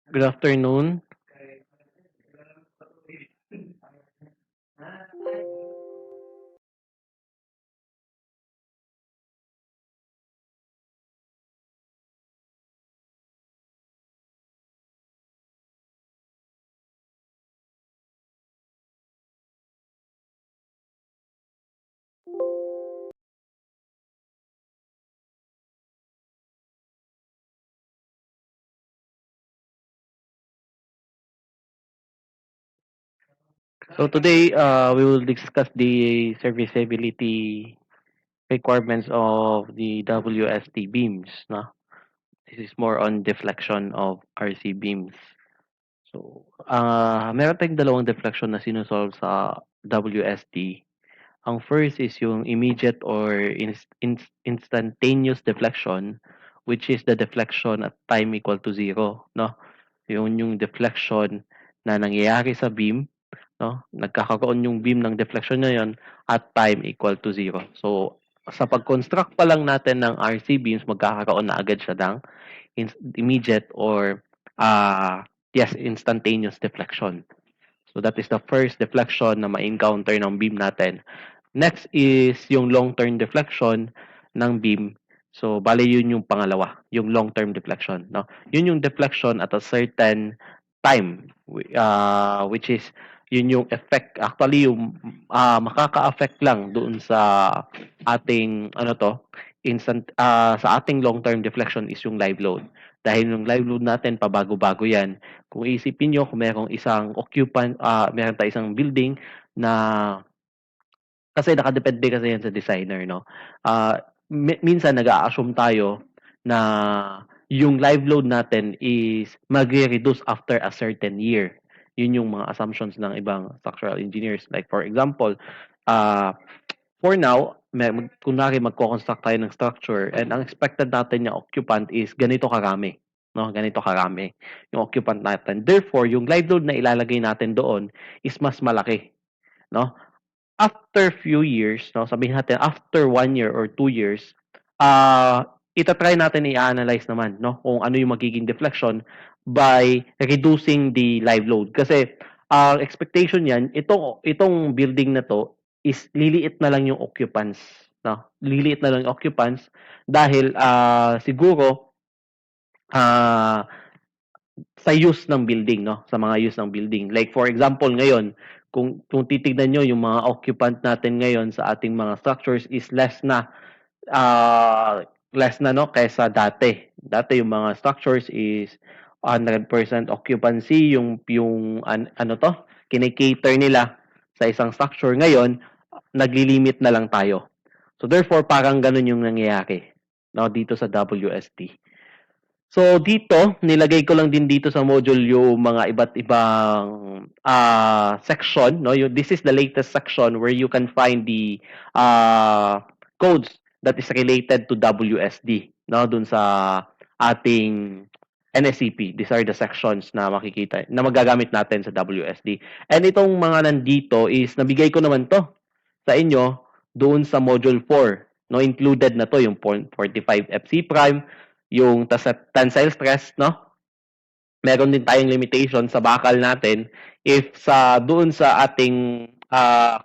Good afternoon. So today, we will discuss the serviceability requirements of the WST beams. No? This is more on deflection of RC beams. So, meron tayong dalawang deflection na sinusolve sa WST. Ang first is yung immediate or instantaneous deflection, which is the deflection at time equal to zero. No? Yung deflection na nangyayari sa beam, no? Nagkakaroon yung beam ng deflection na yun at time equal to zero. So, sa pag-construct pa lang natin ng RC beams, magkakaroon na agad siya ng immediate or yes, instantaneous deflection. So, that is the first deflection na ma-encounter ng beam natin. Next is yung long-term deflection ng beam. So, bale yun yung pangalawa, yung long-term deflection. No? Yun yung deflection at a certain time, which is yun yung effect. Actually, yung makaka-affect lang doon sa ating, sa ating long-term deflection is yung live load. Dahil yung live load natin, pabago-bago yan. Kung isipin nyo, kung merong isang occupant, meron tayo isang building na kasi nakadepende kasi yan sa designer, no? Minsan nag-a-assume tayo na yung live load natin is magre-reduce after a certain year. Yun yung mga assumptions ng ibang structural engineers. Like for example, for now, kunwari magko-construct tayo ng structure and ang expected natin yung occupant is ganito karami. No, ganito karami yung occupant natin. Therefore, yung live load na ilalagay natin doon is mas malaki, no? After few years, no, sabihin natin after 1 year or 2 years, ita-try natin i-analyze naman, no, kung ano yung magiging deflection by reducing the live load. Kasi ang expectation niyan, itong building na to is liliit na lang yung occupants, no? Liliit na lang yung occupants dahil siguro sa use ng building, no? Sa mga use ng building. Like for example, ngayon, kung titignan nyo yung mga occupant natin ngayon sa ating mga structures is less na no kaysa dati. Dati yung mga structures is 100% occupancy yung ano to, kinikater nila sa isang structure. Ngayon, naglilimit na lang tayo. So therefore, parang ganun yung nangyayari, no, dito sa WST. So dito, nilagay ko lang din dito sa module yung mga iba't ibang section, no? This is the latest section where you can find the codes that is related to WSD, no? Dun sa ating NSCP. These are the sections na makikita, na magagamit natin sa WSD. And itong mga nandito is nabigay ko naman to sa inyo doon sa module 4, no? Included na to yung 0.45 FC prime, yung tensile stress, no? Meron din tayong limitation sa bakal natin. If doon sa ating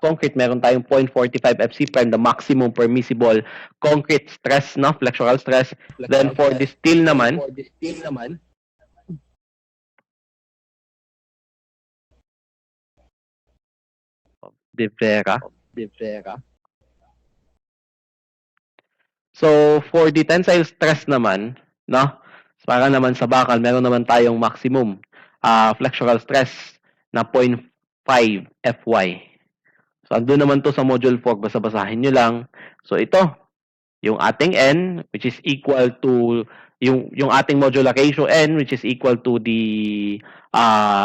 concrete, meron tayong 0.45 FC prime, the maximum permissible concrete stress, no? Flexural stress. Then for the steel naman, De Vera. So, for the tensile stress naman, no? Para naman sa bakal, meron naman tayong maximum flexural stress na 0.5 FY. So, andun naman to sa module 4. Basa-basahin nyo lang. So, ito, yung ating N, which is equal to yung ating modular ratio N, which is equal to the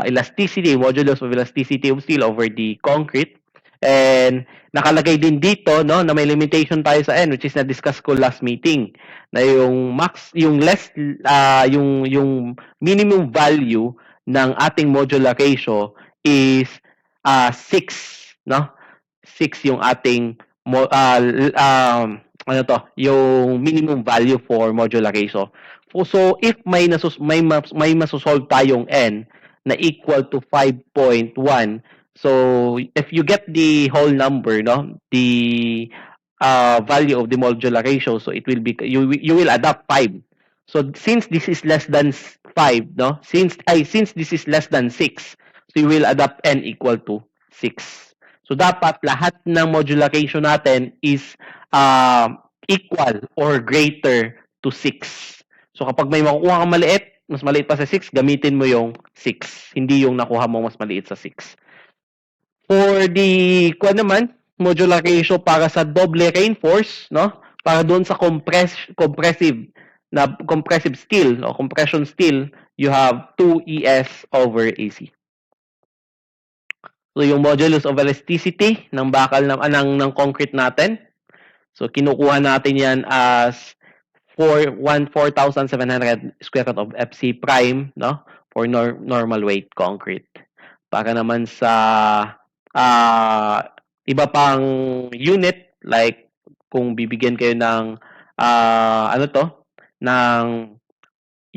elasticity, modulus of elasticity of steel over the concrete. And nakalagay din dito, no, na may limitation tayo sa N, which is na-discuss ko last meeting, na yung yung minimum value ng ating modular ratio is 6, no? 6 yung ating yung minimum value for modular ratio. So if may masosolve tayong n na equal to 5.1, so if you get the whole number, no, the value of the modular ratio, so it will be you will adopt 5. So since this is less than 5, no, since this is less than 6, so you will adopt n equal to 6. So dapat lahat ng modular ratio natin is equal or greater to 6. So kapag may makukuha kang maliit, mas maliit pa sa 6, gamitin mo yung 6. Hindi yung nakuha mo mas maliit sa 6. For the modular ratio para sa doble reinforce, no? Para doon sa compressive steel, no? Compression steel, you have 2ES over AC. So yung modulus of elasticity ng bakal ng concrete natin. So kinukuha natin yan as 4,700 square root of FC prime, no? For normal weight concrete. Para naman sa iba pang unit, like kung bibigyan kayo ng ng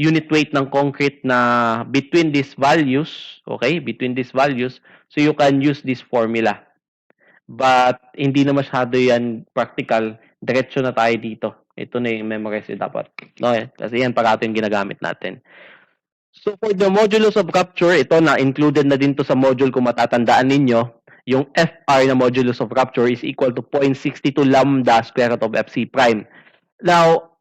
unit weight ng concrete na between these values, okay? Between these values, so you can use this formula. But hindi na masyado yan practical. Diretso na tayo dito. Ito na yung memorize dapat. No, kasi yan parato yung ginagamit natin. So for the modulus of rupture, ito na included na din to sa module kung matatandaan ninyo. Yung FR na modulus of rupture is equal to 0.62 lambda square root of FC prime. Now,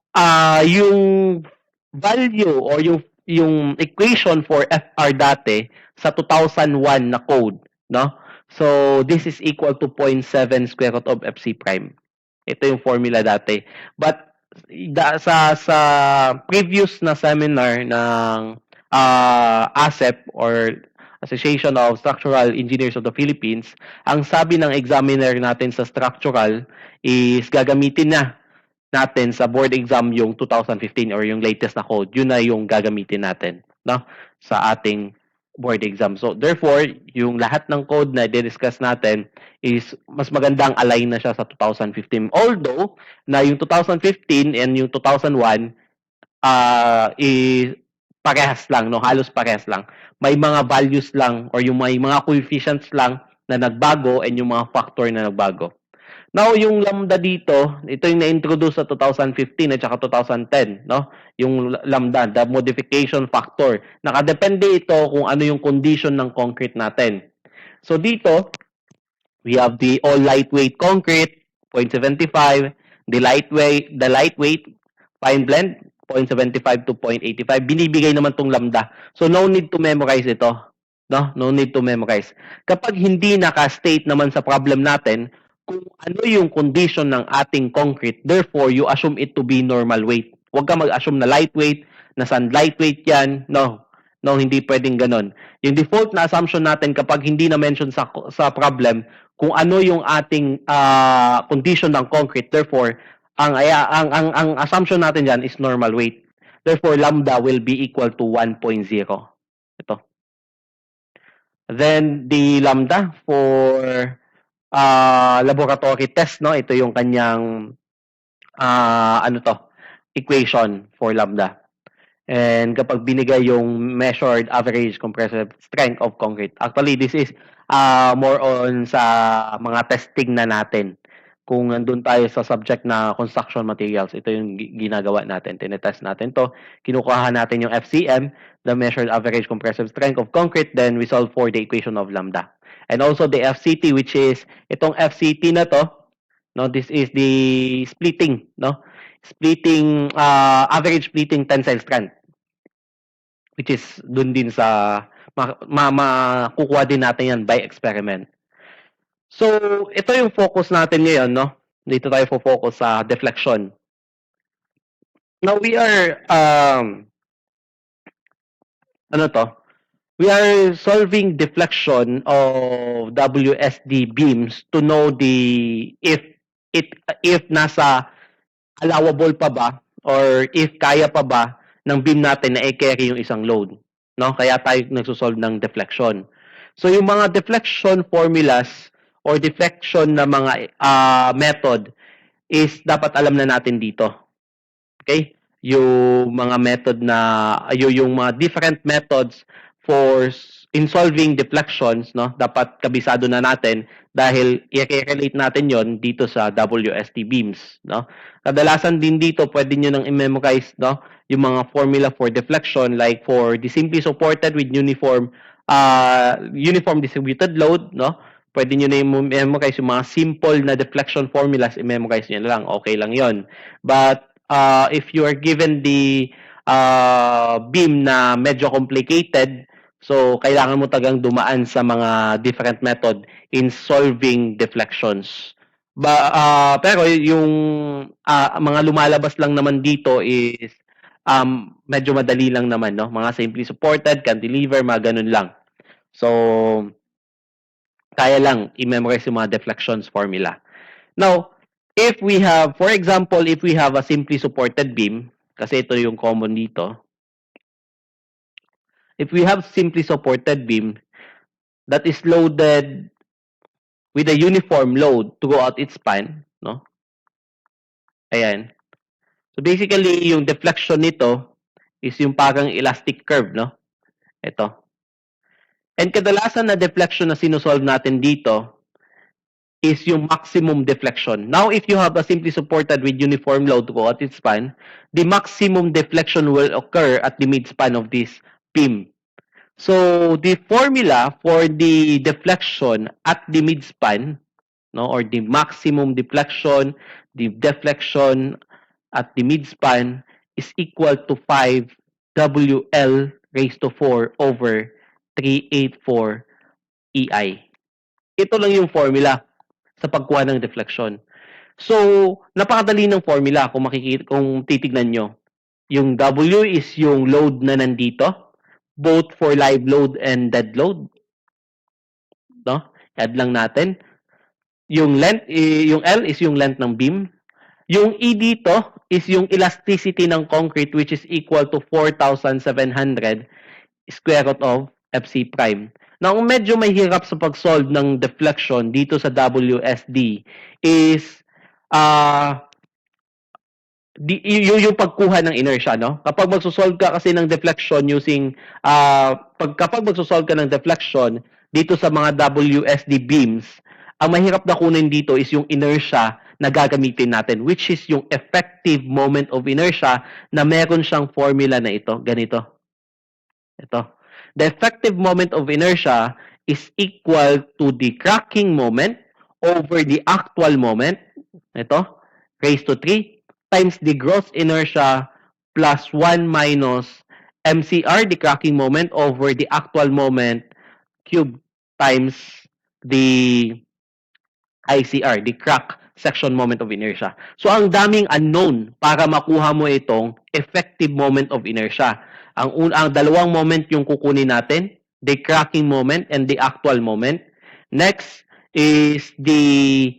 yung value or yung equation for FR dati sa 2001 na code, no? So this is equal to 0.7 square root of FC prime. Ito yung formula dati. But sa previous na seminar ng ASEP or Association of Structural Engineers of the Philippines, ang sabi ng examiner natin sa structural is gagamitin natin sa board exam yung 2015 or yung latest na code. Yun na yung gagamitin natin, no, sa ating board exam. So therefore, yung lahat ng code na i-discuss natin is mas magandang align na siya sa 2015. Although na yung 2015 and yung 2001 is parehas lang, no, halos parehas lang. May mga values lang or yung may mga coefficients lang na nagbago and yung mga factor na nagbago. Now, yung lambda dito, ito yung na-introduce sa 2015 at saka 2010, no? Yung lambda, the modification factor. Nakadepende ito kung ano yung condition ng concrete natin. So dito, we have the all lightweight concrete, 0.75, the lightweight fine blend, 0.75 to 0.85. Binibigay naman tong lambda. So no need to memorize ito. No? No need to memorize. Kapag hindi naka-state naman sa problem natin, kung ano yung condition ng ating concrete, therefore, you assume it to be normal weight. Huwag ka mag-assume na lightweight, na sand lightweight yan. No. No, hindi pwedeng ganon. Yung default na assumption natin kapag hindi na mention sa problem, kung ano yung ating condition ng concrete, therefore, ang assumption natin dyan is normal weight. Therefore, lambda will be equal to 1.0. Ito. Then, the lambda for laboratory test, no? Ito yung kanyang equation for lambda. And kapag binigay yung measured average compressive strength of concrete, actually this is more on sa mga testing na natin. Kung nandun tayo sa subject na construction materials, ito yung ginagawa natin. Tinetest natin to. Kinukuha natin yung FCM, the measured average compressive strength of concrete, then we solve for the equation of lambda. And also the FCT, which is itong FCT na to, no, this is the splitting, no? Splitting, average splitting tensile strength, which is dun din sa makukuha din natin yan by experiment. So, ito yung focus natin ngayon, no? Dito tayo focus sa deflection. Now, we are, we are solving deflection of WSD beams to know if nasa allowable pa ba or if kaya pa ba ng beam natin na i-carry yung isang load, no? Kaya tayo nagsosolve ng deflection. So yung mga deflection formulas or deflection na mga method is dapat alam na natin dito. Okay? yung mga method na yung mga different methods for in solving deflections, no? Dapat kabisado na natin dahil i-relate natin yon dito sa WST beams, no? Kadalasan din dito pwede niyo nang i-memorize, no? Yung mga formula for deflection like for the simply supported with uniform distributed load, no? Pwede nyo na i-memorize yung mga simple na deflection formulas, i-memorize nyo na lang. Okay lang yon. But if you are given the beam na medyo complicated, so kailangan mo tagang dumaan sa mga different method in solving deflections. Pero yung mga lumalabas lang naman dito is medyo madali lang naman, no? Mga simply supported, cantilever, mga ganun lang. So, kaya lang i-memorize yung mga deflections formula. Now, if we have, for example, if we have a simply supported beam, kasi ito yung common dito, if we have simply supported beam that is loaded with a uniform load throughout its span, no? Ayan. So basically, yung deflection nito is yung parang elastic curve, no? Ito. And kadalasan na deflection na sinusolve natin dito is yung maximum deflection. Now, if you have a simply supported with uniform load throughout its span, the maximum deflection will occur at the midspan of this beam. So, the formula for the deflection at the midspan, no, or the maximum deflection, the deflection at the midspan is equal to 5 WL raised to 4 over 384 EI. Ito lang yung formula sa pagkuha ng deflection. So, napakadali ng formula kung titignan nyo. Yung W is yung load na nandito, both for live load and dead load. No? Add lang natin. Yung length, yung L is yung length ng beam. Yung E dito is yung elasticity ng concrete which is equal to 4,700 square root of FC prime. Now, kung medyo may hirap sa pag-solve ng deflection dito sa WSD is yung pagkuha ng inertia, no? Kapag magsosolve ka kasi ng deflection using kapag magsosolve ka ng deflection dito sa mga WSD beams, ang mahirap na kunin dito is yung inertia na gagamitin natin, which is yung effective moment of inertia na meron siyang formula na ito, ganito. Ito. The effective moment of inertia is equal to the cracking moment over the actual moment, ito, raised to 3, times the gross inertia plus 1 minus MCR, the cracking moment, over the actual moment cube times the ICR, the crack section moment of inertia. So, ang daming unknown para makuha mo itong effective moment of inertia. Ang dalawang moment yung kukunin natin, the cracking moment and the actual moment. Next is the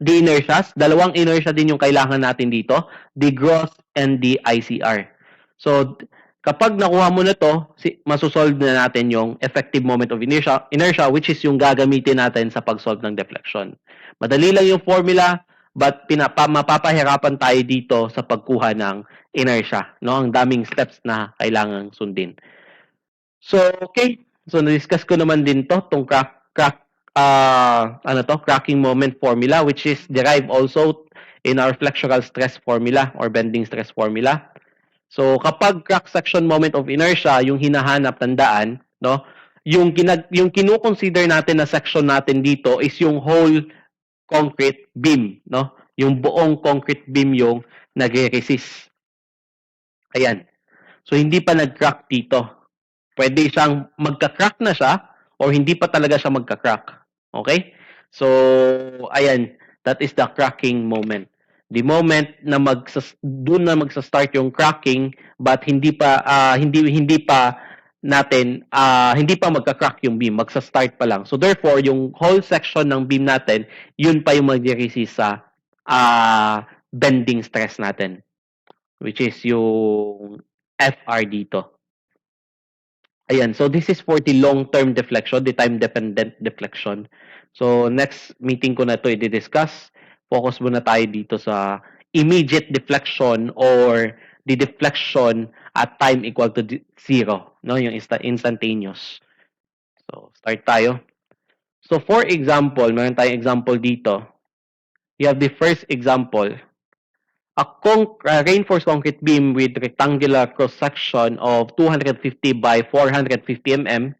inertias. Dalawang inertia din yung kailangan natin dito, the gross and the ICR. So, kapag nakuha mo na to, masosolve na natin yung effective moment of inertia, which is yung gagamitin natin sa pag-solve ng deflection. Madali lang yung formula, but mapapahirapan tayo dito sa pagkuha ng inertia, no? Ang daming steps na kailangang sundin. So, okay. So, na-discuss ko naman din to, tong cracking moment formula, which is derived also in our flexural stress formula or bending stress formula. So, kapag crack section moment of inertia, yung hinahanap, tandaan, no? Yung kino-consider natin na section natin dito is yung whole concrete beam, no? Yung buong concrete beam yung nagre-resist. Ayan. So, hindi pa nag-crack dito. Pwede siyang magka-crack na siya or hindi pa talaga siya magka-crack. Okay? So, ayan. That is the cracking moment. The moment na doon na magsa-start yung cracking but hindi pa magka-crack yung beam, magsa-start pa lang. So therefore, yung whole section ng beam natin, yun pa yung mag-resist sa bending stress natin, which is yung FR dito. Ayan, so this is for the long-term deflection, the time-dependent deflection. So next meeting ko na ito i-discuss. Focus muna tayo dito sa immediate deflection or the deflection at time equal to 0, no? Yung instantaneous. So, start tayo. So, for example, meron tayong example dito. We have the first example. A reinforced concrete beam with rectangular cross-section of 250 by 450 mm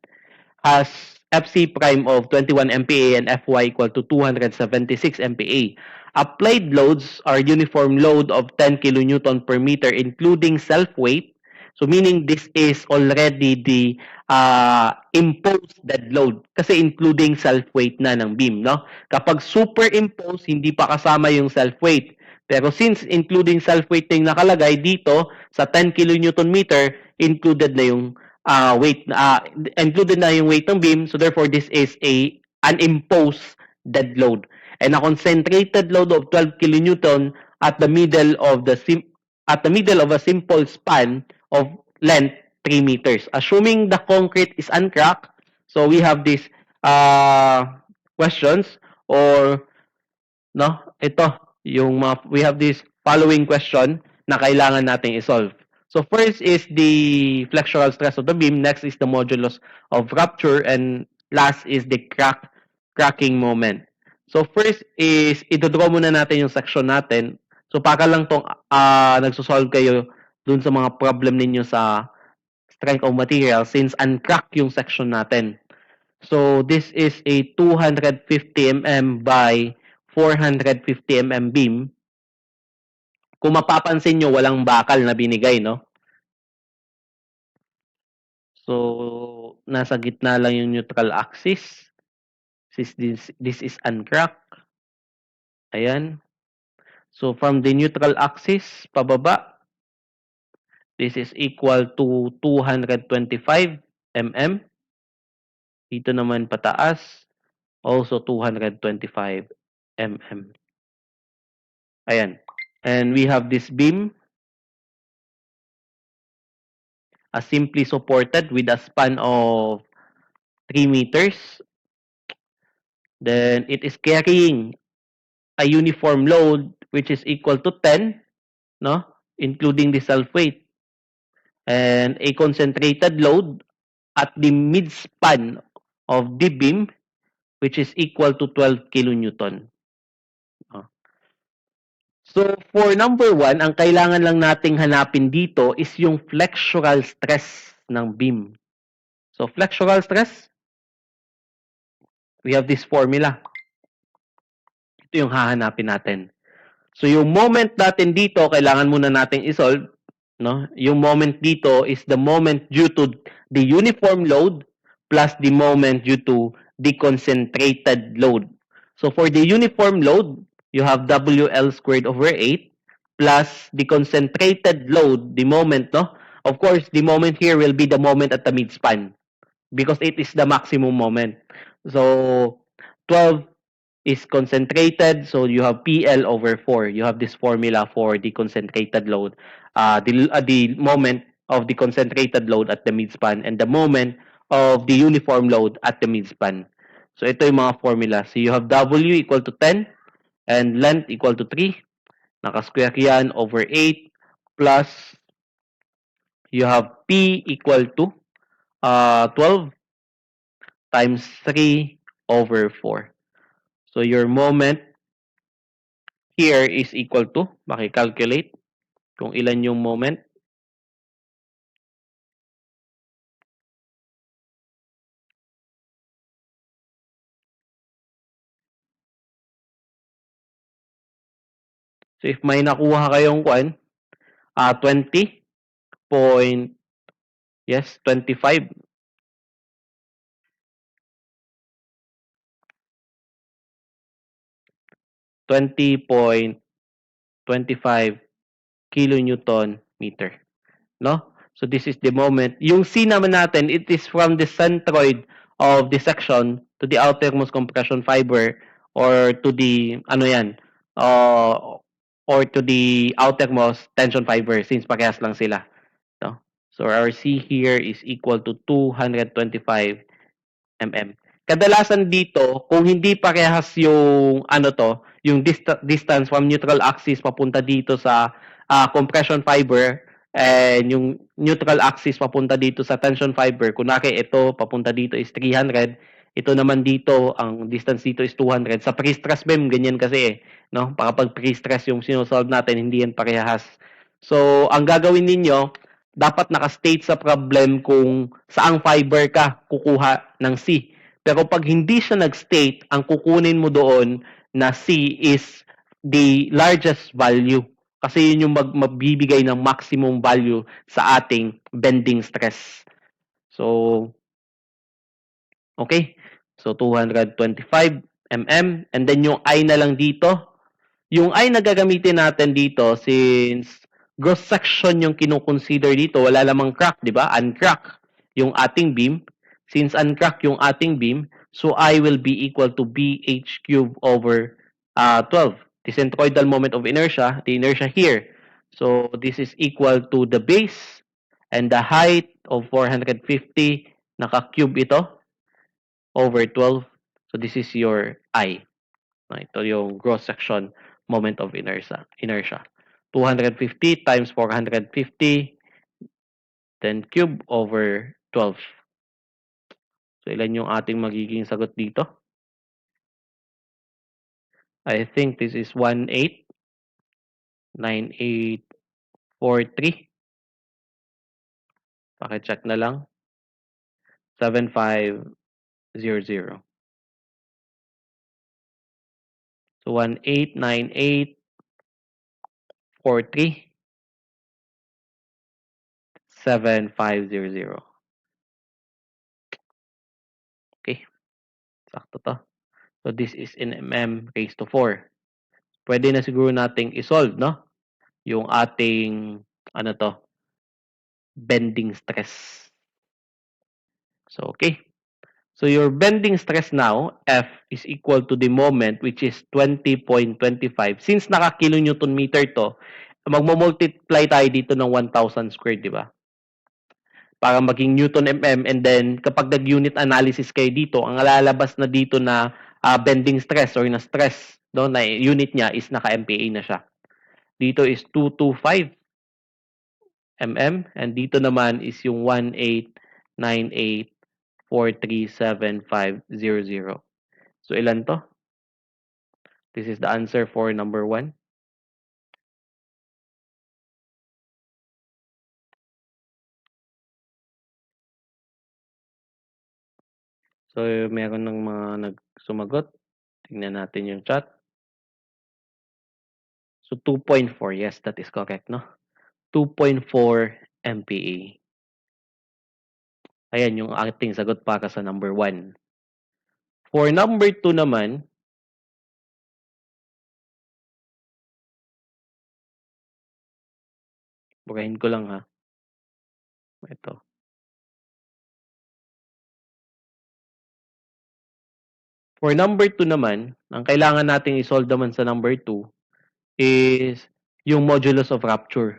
has FC prime of 21 MPa and Fy equal to 276 MPa. Applied loads are uniform load of 10 kilonewton per meter including self-weight. So meaning this is already the imposed dead load kasi including self-weight na ng beam, no? Kapag superimposed, hindi pa kasama yung self-weight. Pero since including self-weight na yung nakalagay dito sa 10 kilonewton meter, included na yung weight, included na yung weight ng beam, so therefore this is an imposed dead load. And a concentrated load of 12 kilonewton at the middle of a simple span of length 3 meters. Assuming the concrete is uncracked, so we have these questions or no, ito yung we have this following question na kailangan nating i-solve. So first is the flexural stress of the beam, next is the modulus of rupture, and last is the cracking moment. So first is ito-draw muna natin yung section natin. So para lang tong nagso-solve kayo dun sa mga problem ninyo sa strength of material since uncrack yung section natin. So this is a 250 mm by 450 mm beam. Kung mapapansin nyo, walang bakal na binigay, no? So, nasa gitna lang yung neutral axis. This is uncracked. Ayan. So, from the neutral axis, pababa, this is equal to 225 mm. Dito naman pataas, also 225 mm. Ayan. And we have this beam simply supported with a span of 3 meters. Then it is carrying a uniform load which is equal to 10, no? Including the self-weight. And a concentrated load at the mid-span of the beam which is equal to 12 kilonewton. So, for number 1, ang kailangan lang nating hanapin dito is yung flexural stress ng beam. So, flexural stress, we have this formula. Ito yung hahanapin natin. So, yung moment natin dito, kailangan muna nating isolve. No? Yung moment dito is the moment due to the uniform load plus the moment due to the concentrated load. So, for the uniform load, you have WL squared over 8 plus the concentrated load, the moment, no? Of course, the moment here will be the moment at the midspan because it is the maximum moment. So, 12 is concentrated, so you have PL over 4. You have this formula for the concentrated load. The moment of the concentrated load at the midspan and the moment of the uniform load at the midspan. So, ito yung mga formula. So, you have W equal to 10 and length equal to 3. Naka-square yan over 8 plus you have P equal to 12 times 3 over 4. So, your moment here is equal to, maki-calculate kung ilan yung moment. So, if may nakuha kayong 20 point, yes, 25. 20.25 kilonewton meter. No? So, this is the moment. Yung C naman natin, it is from the centroid of the section to the outermost compression fiber or to the, or to the outermost tension fiber since parehas lang sila. No? So, our C here is equal to 225 mm. Kadalasan dito, kung hindi parehas yung yung distance from neutral axis papunta dito sa compression fiber, and yung neutral axis papunta dito sa tension fiber, kunwari ito papunta dito is 300, ito naman dito, ang distance dito is 200. Sa pre-stress beam, ganyan kasi no? Kapag pre-stress yung sinosolve natin, hindi yan parehas. So, ang gagawin ninyo, dapat naka-state sa problem kung saang fiber ka kukuha ng C. Pero pag hindi siya nag-state, ang kukunin mo doon na C is the largest value. Kasi yun yung magbibigay ng maximum value sa ating bending stress. So, okay. So, 225 mm. And then yung I na lang dito. Yung I na gagamitin natin dito, since gross section yung kinukonsider dito, wala lamang crack, di ba? Uncrack yung ating beam. Since uncrack yung ating beam, so I will be equal to BH cubed over 12. The centroidal moment of inertia, the inertia here. So this is equal to the base and the height of 450, naka-cube ito, over 12. So this is your I. Ito yung gross section moment of inertia. 250 times 450, then cube over 12. So ilan yung ating magiging sagot dito? I think this is 189843. Paki-check na lang. 7500. So 189843 7500. Okay. Sakto to. So this is in mm raised to 4. Pwede na siguro nating isolve, no? Yung ating bending stress. So okay. So your bending stress now, F is equal to the moment, which is 20.25. Since naka-kilonewton meter to, magmo-multiply tayo dito ng 1,000 squared, di ba? Para maging Newton mm, and then kapag nag-unit analysis kayo dito, ang lalabas na dito na bending stress or na stress, no, na unit niya is naka-MPa na siya. Dito is 225 mm, and dito naman is yung 1898437500. So ilan to? This is the answer for number 1. So meron ng mga nagsumagot. Tingnan natin yung chat. So 2.4, yes, that is correct, no? 2.4 MPa. Ayan yung ating sagot para sa number 1. For number 2 naman, burahin ko lang ha. Ito. For number 2 naman, ang kailangan nating isolve naman sa number 2 is yung modulus of rupture.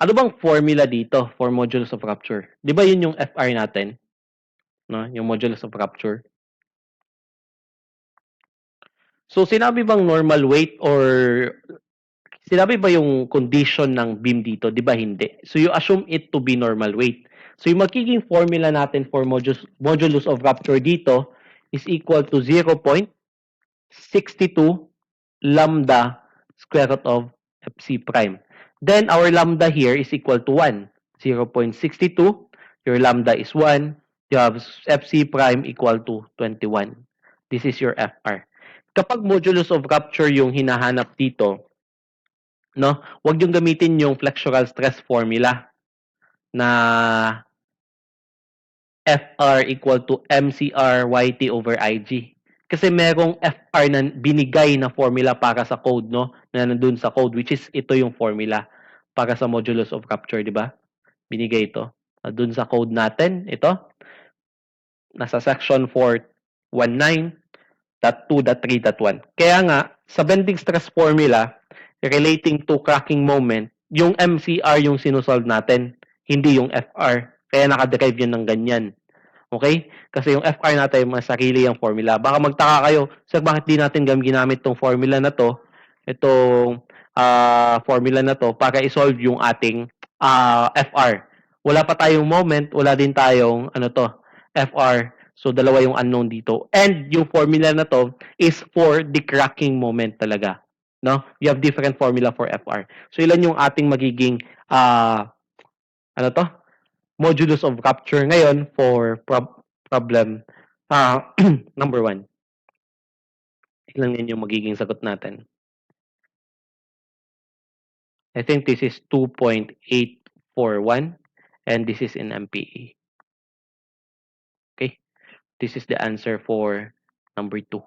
Ano bang formula dito for modulus of rupture? Di ba yun yung FR natin? No? Yung modulus of rupture. So, sinabi bang normal weight or sinabi ba yung condition ng beam dito? Di ba hindi? So, you assume it to be normal weight. So, yung magiging formula natin for modulus of rupture dito is equal to 0.62 lambda square root of FC prime. Then, our lambda here is equal to 1. 0.62. Your lambda is 1. You have FC prime equal to 21. This is your FR. Kapag modulus of rupture yung hinahanap dito, no, wag yung gamitin yung flexural stress formula na FR equal to MCR YT over IG. Kasi merong FR na binigay na formula para sa code, no? Na nandun sa code, which is ito yung formula para sa modulus of rupture, di ba? Binigay ito. Dun sa code natin, ito. Nasa section 419.2.3.1. Kaya nga, sa bending stress formula, relating to cracking moment, yung MCR yung sinusolve natin, hindi yung FR. Kaya nakaderive yun ng ganyan. Okay? Kasi yung FR natin, mas sarili yung formula. Baka magtaka kayo, sir, bakit di natin ginamit tong formula na to, itong formula na to, para isolve yung ating FR. Wala pa tayong moment, wala din tayong FR. So dalawa yung unknown dito. And yung formula na to is for the cracking moment talaga. No? You have different formula for FR. So ilan yung ating magiging modulus of rupture ngayon for problem number 1. Ilan yan yung magiging sagot natin? I think this is 2.841 and this is in MPE. Okay? This is the answer for number 2.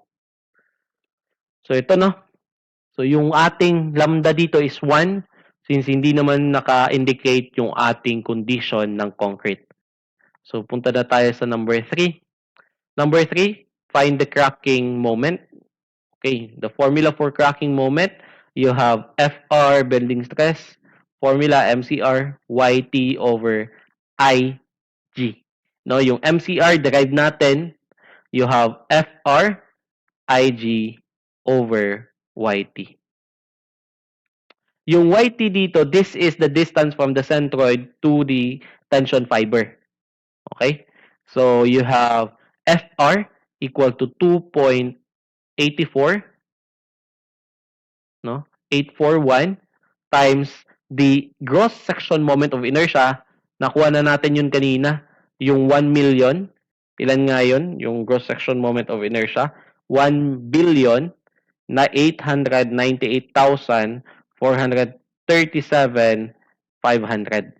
So ito So yung ating lambda dito is 1 since hindi naman naka-indicate yung ating condition ng concrete. So punta na tayo sa number 3. Number 3, find the cracking moment. Okay, the formula for cracking moment, you have FR bending stress, formula MCR, YT over IG. No, yung MCR, derive natin, you have FR, IG over YT. Yung YT dito, this is the distance from the centroid to the tension fiber. Okay? So, you have FR equal to 2.84, no? 841 times the gross section moment of inertia. Nakuha na natin yun kanina. Yung 1 million. Ilan nga yun? Yung gross section moment of inertia. 1 billion na 898,437,500.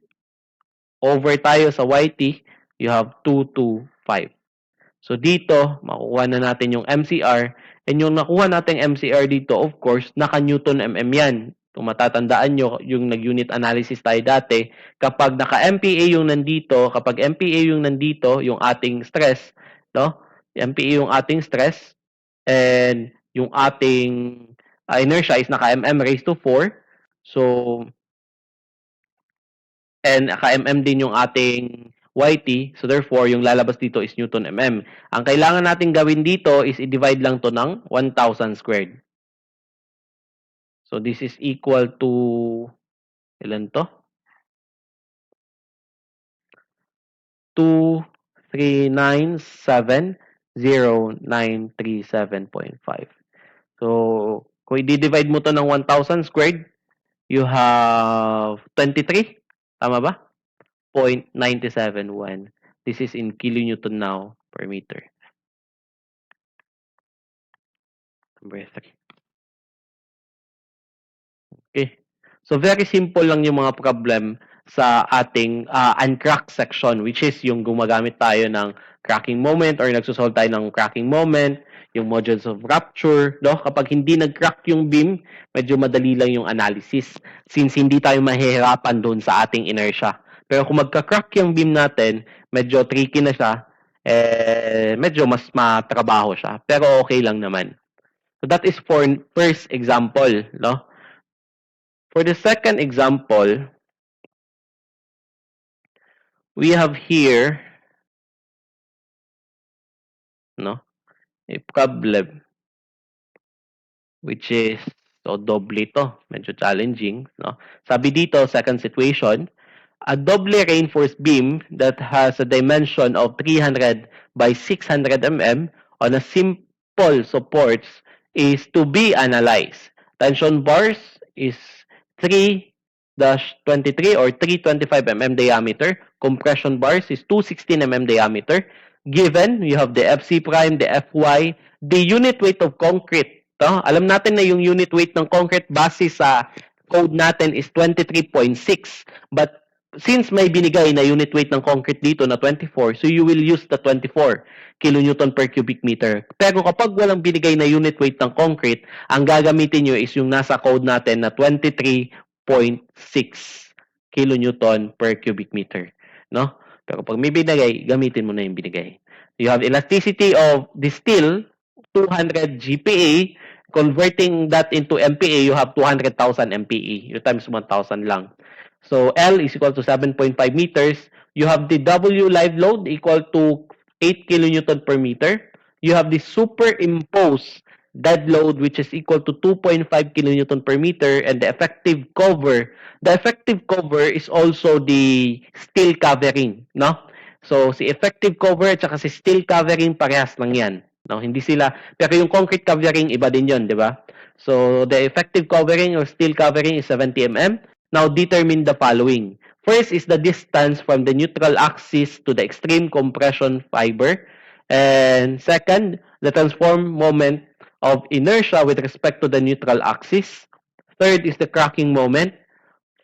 Over tayo sa YT, you have 225. So dito, makukuha na natin yung MCR. And yung nakuha nating MCR dito, of course, naka-Newton mm yan. Kung matatandaan nyo, yung nag-unit analysis tayo dati, kapag naka-MPa yung nandito, kapag MPa yung nandito, yung ating stress, no? MPa yung ating stress, and yung ating inertia is naka-mm raised to 4. So, and naka-mm din yung ating YT. So, therefore, yung lalabas dito is Newton mm. Ang kailangan natin gawin dito is i-divide lang to ng 1,000 squared. So, this is equal to, ilan to? 2,397,0937.5. So, kung i-divide mo to ng 1,000 squared, you have 23. Tama ba? 0.971. This is in kilonewton now per meter. Number 3. Okay. So, very simple lang yung mga problem sa ating uncracked section, which is yung gumagamit tayo ng cracking moment or nagsosolve tayo ng cracking moment, yung modules of rupture. No? Kapag hindi nag-crack yung beam, medyo madali lang yung analysis since hindi tayo mahihirapan doon sa ating inertia. Pero kung magka-crack yung beam natin, medyo tricky na siya, medyo mas matrabaho siya. Pero okay lang naman. So that is for first example, no? For the second example, we have here, no, a problem which is doble ito, medyo challenging, no? Sabi dito, second situation, a doble reinforced beam that has a dimension of 300 by 600 mm on a simple supports is to be analyzed. Tension bars is 3-23 or 325 mm diameter. Compression bars is 216 mm diameter. Given, you have the FC prime, the FY, the unit weight of concrete. Alam natin na yung unit weight ng concrete base sa code natin is 23.6. But since may binigay na unit weight ng concrete dito na 24, so you will use the 24 kilonewton per cubic meter. Pero kapag walang binigay na unit weight ng concrete, ang gagamitin nyo is yung nasa code natin na 23.6 kilonewton per cubic meter. No? Pero pag may binigay, gamitin mo na yung binigay. You have elasticity of the steel, 200 GPa. Converting that into MPa, you have 200,000 MPa. You times 1,000 lang. So, L is equal to 7.5 meters. You have the W live load equal to 8 kilonewton per meter. You have the superimposed dead load which is equal to 2.5 kilonewton per meter, and the effective cover is also the steel covering, no? So si effective cover at saka si steel covering parehas lang yan, no? Hindi sila, pero yung concrete covering iba din yon, di ba? So the effective covering or steel covering is 70 mm. Now determine the following. First is the distance from the neutral axis to the extreme compression fiber, and second, the transform moment of inertia with respect to the neutral axis. Third is the cracking moment.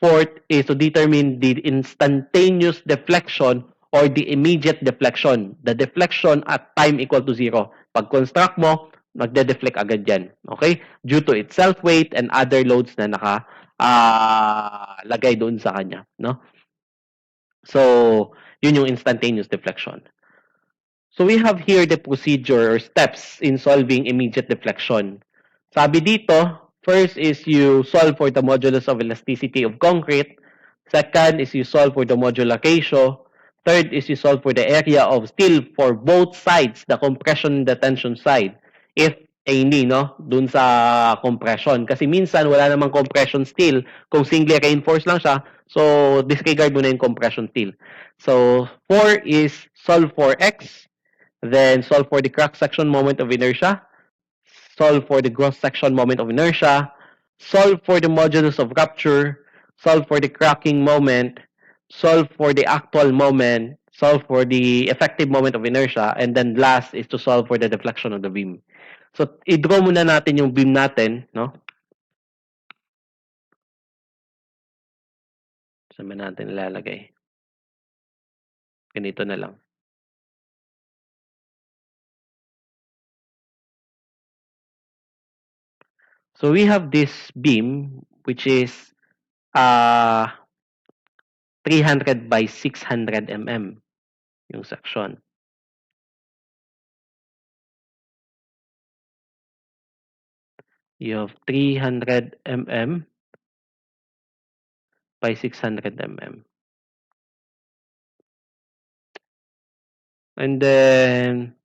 Fourth is to determine the instantaneous deflection or the immediate deflection. The deflection at time equal to 0. Pag construct mo, magde-deflect agad yan. Okay? Due to its self-weight and other loads na lagay doon sa kanya. No? So, yun yung instantaneous deflection. So we have here the procedure or steps in solving immediate deflection. Sabi dito, first is you solve for the modulus of elasticity of concrete. Second is you solve for the modular ratio. Third is you solve for the area of steel for both sides, the compression and the tension side. If any, no? Dun sa compression. Kasi minsan wala namang compression steel. Kung singly reinforced lang siya, so disregard mo na yung compression steel. So 4 is solve for X. Then solve for the cross-section moment of inertia, solve for the cross-section moment of inertia, solve for the modulus of rupture, solve for the cracking moment, solve for the actual moment, solve for the effective moment of inertia, and then last is to solve for the deflection of the beam. So, i-draw muna natin yung beam natin, no? Saan ba natin ilalagay? Ganito na lang. So we have this beam which is 300 by 600 mm yung section. You have 300 mm by 600 mm. And then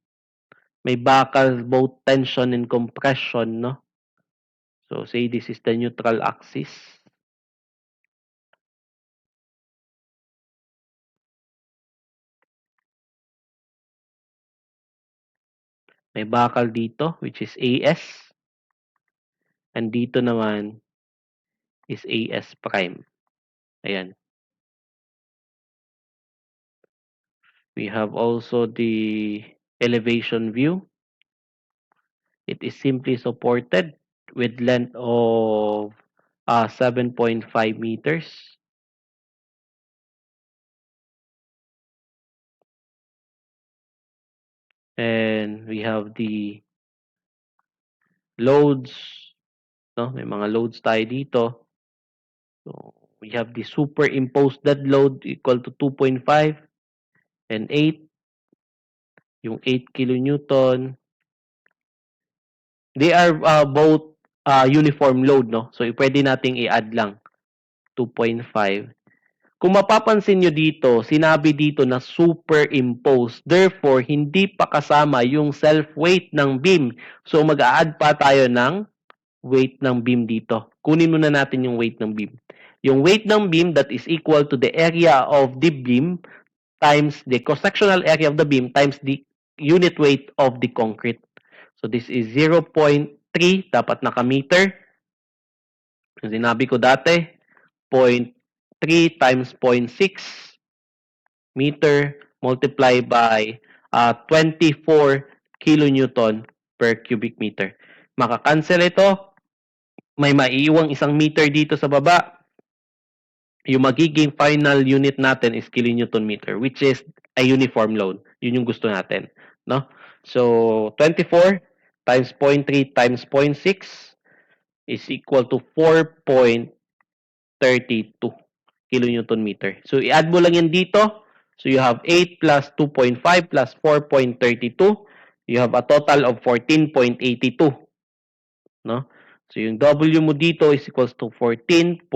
may bakal both tension and compression, no? So say this is the neutral axis. May bakal dito which is AS. And dito naman is AS prime. Ayan. We have also the elevation view. It is simply supported with length of 7.5 meters. And we have the loads, no? May mga loads tayo dito. So we have the superimposed dead load equal to 2.5 and 8. Yung 8 kilonewton. They are both uniform load, no? So pwede nating i-add lang 2.5. Kung mapapansin nyo dito, sinabi dito na superimposed. Therefore, hindi pa kasama yung self-weight ng beam. So, mag-a-add pa tayo ng weight ng beam dito. Kunin muna natin yung weight ng beam. Yung weight ng beam that is equal to the area of the beam times the cross-sectional area of the beam times the unit weight of the concrete. So, this is 0.3. Dapat naka-meter. Sinabi ko dati, 0.3 times 0.6 meter multiplied by 24 kilonewton per cubic meter. Maka-cancel ito. May maiiwang isang meter dito sa baba. Yung magiging final unit natin is kilonewton meter, which is a uniform load. Yun yung gusto natin. No? So, 24 times 0.3 times 0.6 is equal to 4.32 kilonewton meter. So, i-add mo lang yan dito. So, you have 8 plus 2.5 plus 4.32. You have a total of 14.82. No? So, yung W mo dito is equals to 14.82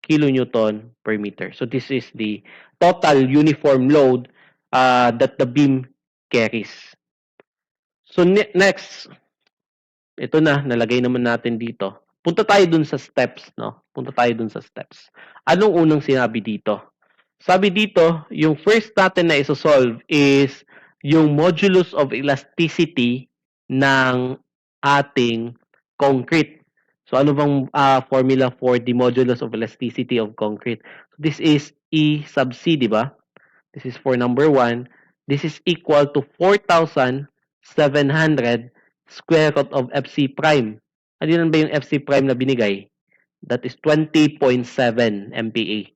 kilonewton per meter. So, this is the total uniform load that the beam carries. So, next, ito na, nalagay naman natin dito. Punta tayo dun sa steps, no? Punta tayo dun sa steps. Anong unang sinabi dito? Sabi dito, yung first natin na isosolve is yung modulus of elasticity ng ating concrete. So ano bang formula for the modulus of elasticity of concrete? This is E sub C, di ba? This is for number 1. This is equal to 4,700 square root of FC prime. Ano yun ba yung FC prime na binigay? That is 20.7 MPa.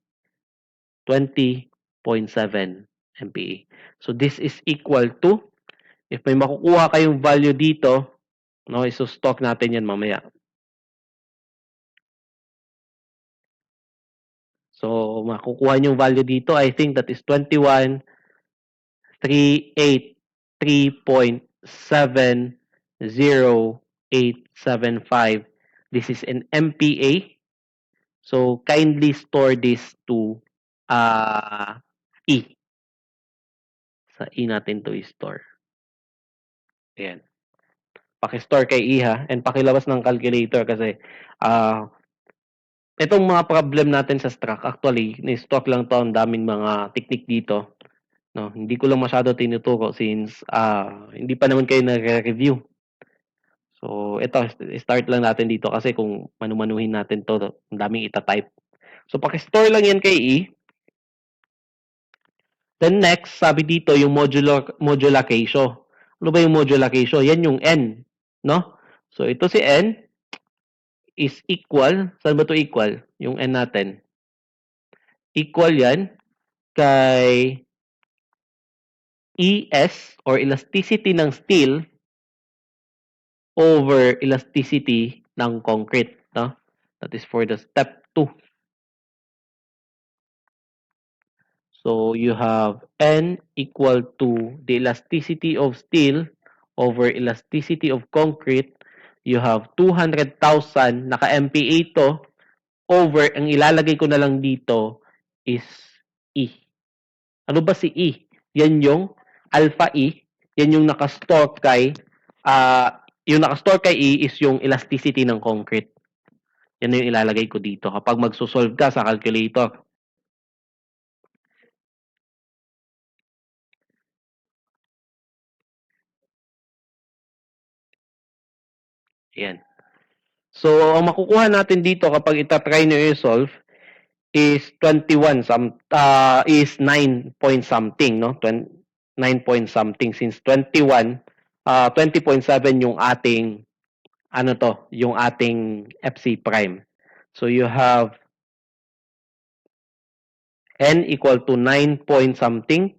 20.7 MPa. So this is equal to, if may makukuha kayong value dito, no, iso-stock natin yan mamaya. So makukuha yung value dito, I think that is 21,383.70875. This is an MPa. So kindly store this to E. Sa E natin to i-store. Ayan. Paki-store kay E ha, and pakilabas ng calculator kasi itong mga problem natin sa stock, actually, ni-stock lang to, ang daming mga technique dito. No, hindi ko lang masyado tinuturo since hindi pa naman kayo nagre-review. So, ito, start lang natin dito kasi kung manumanuhin natin to, ang daming ita-type. So, paki-store lang yan kay E. Then next, sabi dito yung modular ratio. Ano ba yung modular ratio? Yan yung N, no? So, ito si N is equal, saan ba to equal? Yung N natin. Equal yan kay ES or elasticity ng steel over elasticity ng concrete, no? That is for the step 2. So you have N equal to the elasticity of steel over elasticity of concrete. You have 200,000 naka-MPa to over, ang ilalagay ko na lang dito is E. Ano ba si E? Yan yung alpha E. Yan yung nakastore kay yung nakastore kay E is yung elasticity ng concrete. Yan yung ilalagay ko dito kapag magsosolve ka sa calculator. Yan. So, ang makukuha natin dito kapag itatry nyo i-solve is 21 is 9 point something, no? 9 point something since 21 20.7 yung ating ano to, yung ating FC prime. So you have N equal to 9 point something.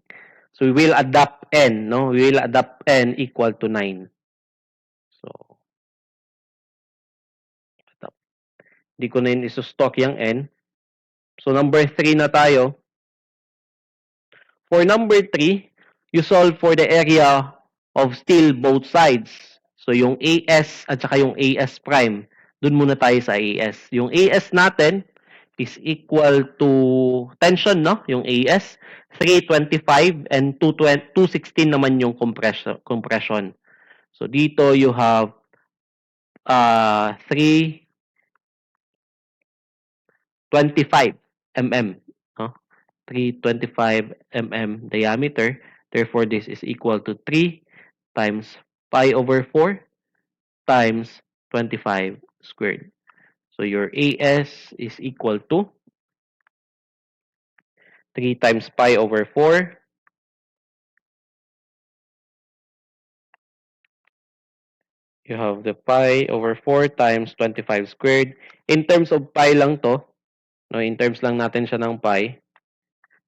So we will adapt N, no? We will adapt N equal to 9. So hindi ko na yun iso-stock yung N. So number 3 na tayo. For number 3, you solve for the area of steel both sides. So yung AS at saka yung AS prime, dun muna tayo sa AS. Yung AS natin is equal to tension, no? Yung AS, 325 and 216 naman yung compression. So dito you have 325 mm, no? 325 mm diameter. Therefore, this is equal to 3 times pi over 4 times 25 squared. So your AS is equal to 3 times pi over 4 you have the pi over 4 times 25 squared. In terms of pi lang to, no, in terms lang natin siya ng pi.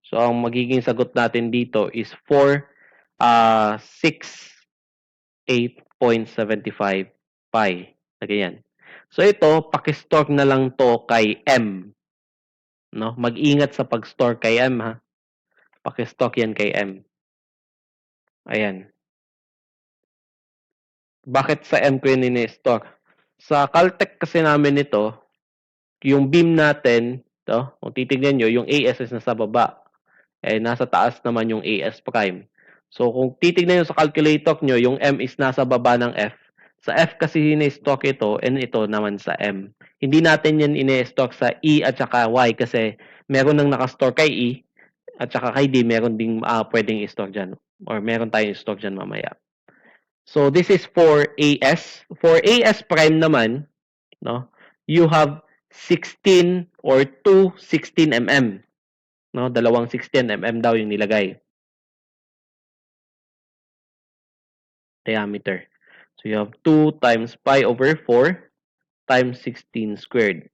So, ang magiging sagot natin dito is 468.75 pi. Ganyan. So, ito, pakistore na lang to kay M. No? Mag-ingat sa pag-store kay M, ha? Pakistore yan kay M. Ayan. Bakit sa M ko yun ini-store? Sa Caltech kasi namin ito, yung beam natin, to, kung titignan nyo, yung AS is nasa baba. Eh, nasa taas naman yung AS prime. So, kung titignan nyo sa calculator nyo, yung M is nasa baba ng F. Sa F kasi ini-stock ito and ito naman sa M. Hindi natin yan ini-stock sa E at saka Y kasi meron nang naka-store kay E at saka kay D meron ding pwedeng i-store dyan or meron tayong i-stock dyan mamaya. So this is for AS. For AS prime naman, no, you have 16 or 2 16 mm. No, dalawang 16 mm daw yung nilagay. Diameter. So you have 2 times pi over 4 times 16 squared.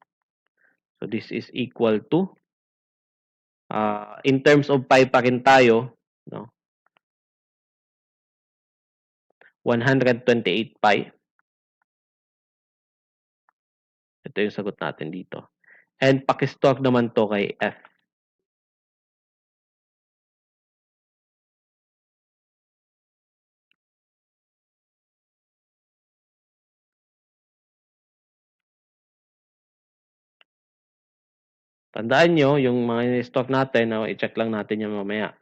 So this is equal to, in terms of pi pa rin tayo, no, 128 pi. Ito yung sagot natin dito. And pakistore naman to kay F. Tandaan nyo, yung mga stock natin, i-check lang natin yan mamaya.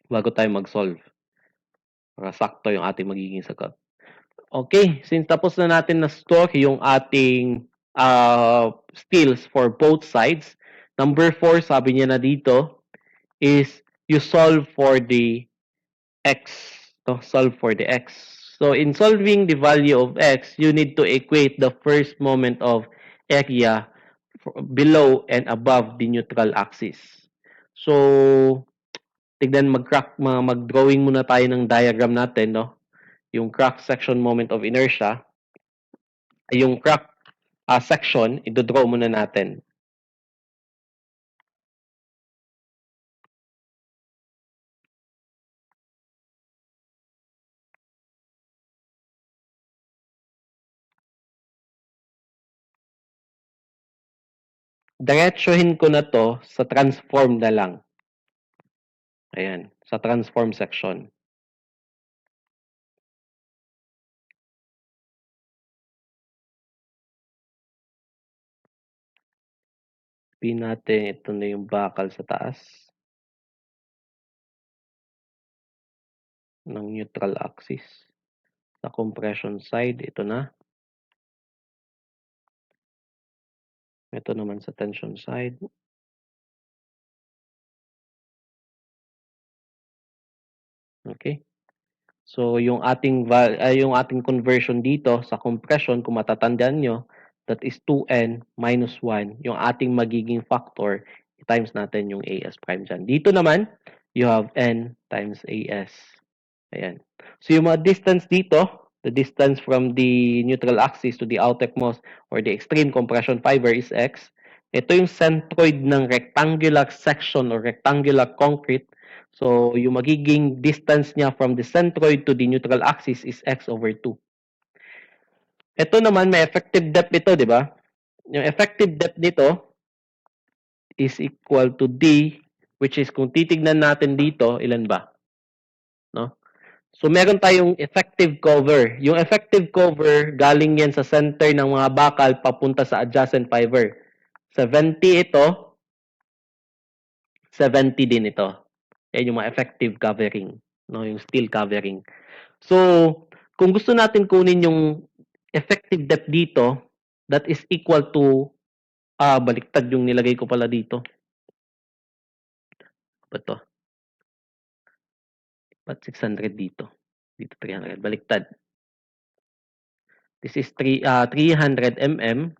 Bago tayo mag-solve. Para sakto yung ating magiging sagot. Okay, since tapos na natin na store yung ating steals for both sides, number 4, sabi niya na dito, is you solve for the x. So, solve for the x. So, in solving the value of x, you need to equate the first moment of area below and above the neutral axis. So, tignan mag-drawing muna tayo ng diagram natin, no? Yung crack section moment of inertia, yung crack section, i-draw muna natin. Diretsuhin ko na to sa transform na lang. Ayan, sa transform section. Pin natin, ito na yung bakal sa taas ng neutral axis. Sa compression side, ito na. Ito naman sa tension side. Okay? So, yung ating conversion dito sa compression, kung matatandaan nyo, that is 2n minus 1. Yung ating magiging factor, times natin yung AS prime dyan. Dito naman, you have n times AS. Ayan. So, yung mga distance dito, the distance from the neutral axis to the outermost or the extreme compression fiber is x. Ito yung centroid ng rectangular section or rectangular concrete. So, yung magiging distance niya from the centroid to the neutral axis is x over 2. Ito naman, may effective depth ito, di ba? Yung effective depth nito is equal to d, which is kung titignan natin dito, ilan ba? No? So, meron tayong effective cover. Yung effective cover, galing yan sa center ng mga bakal papunta sa adjacent fiber. 70 ito, 70 din ito. Yan yung mga effective covering, no? Yung steel covering. So, kung gusto natin kunin yung effective depth dito, that is equal to, baliktad yung nilagay ko pala dito. Ito. Ba't 600 dito? Dito 300. Baliktad. This is 300 mm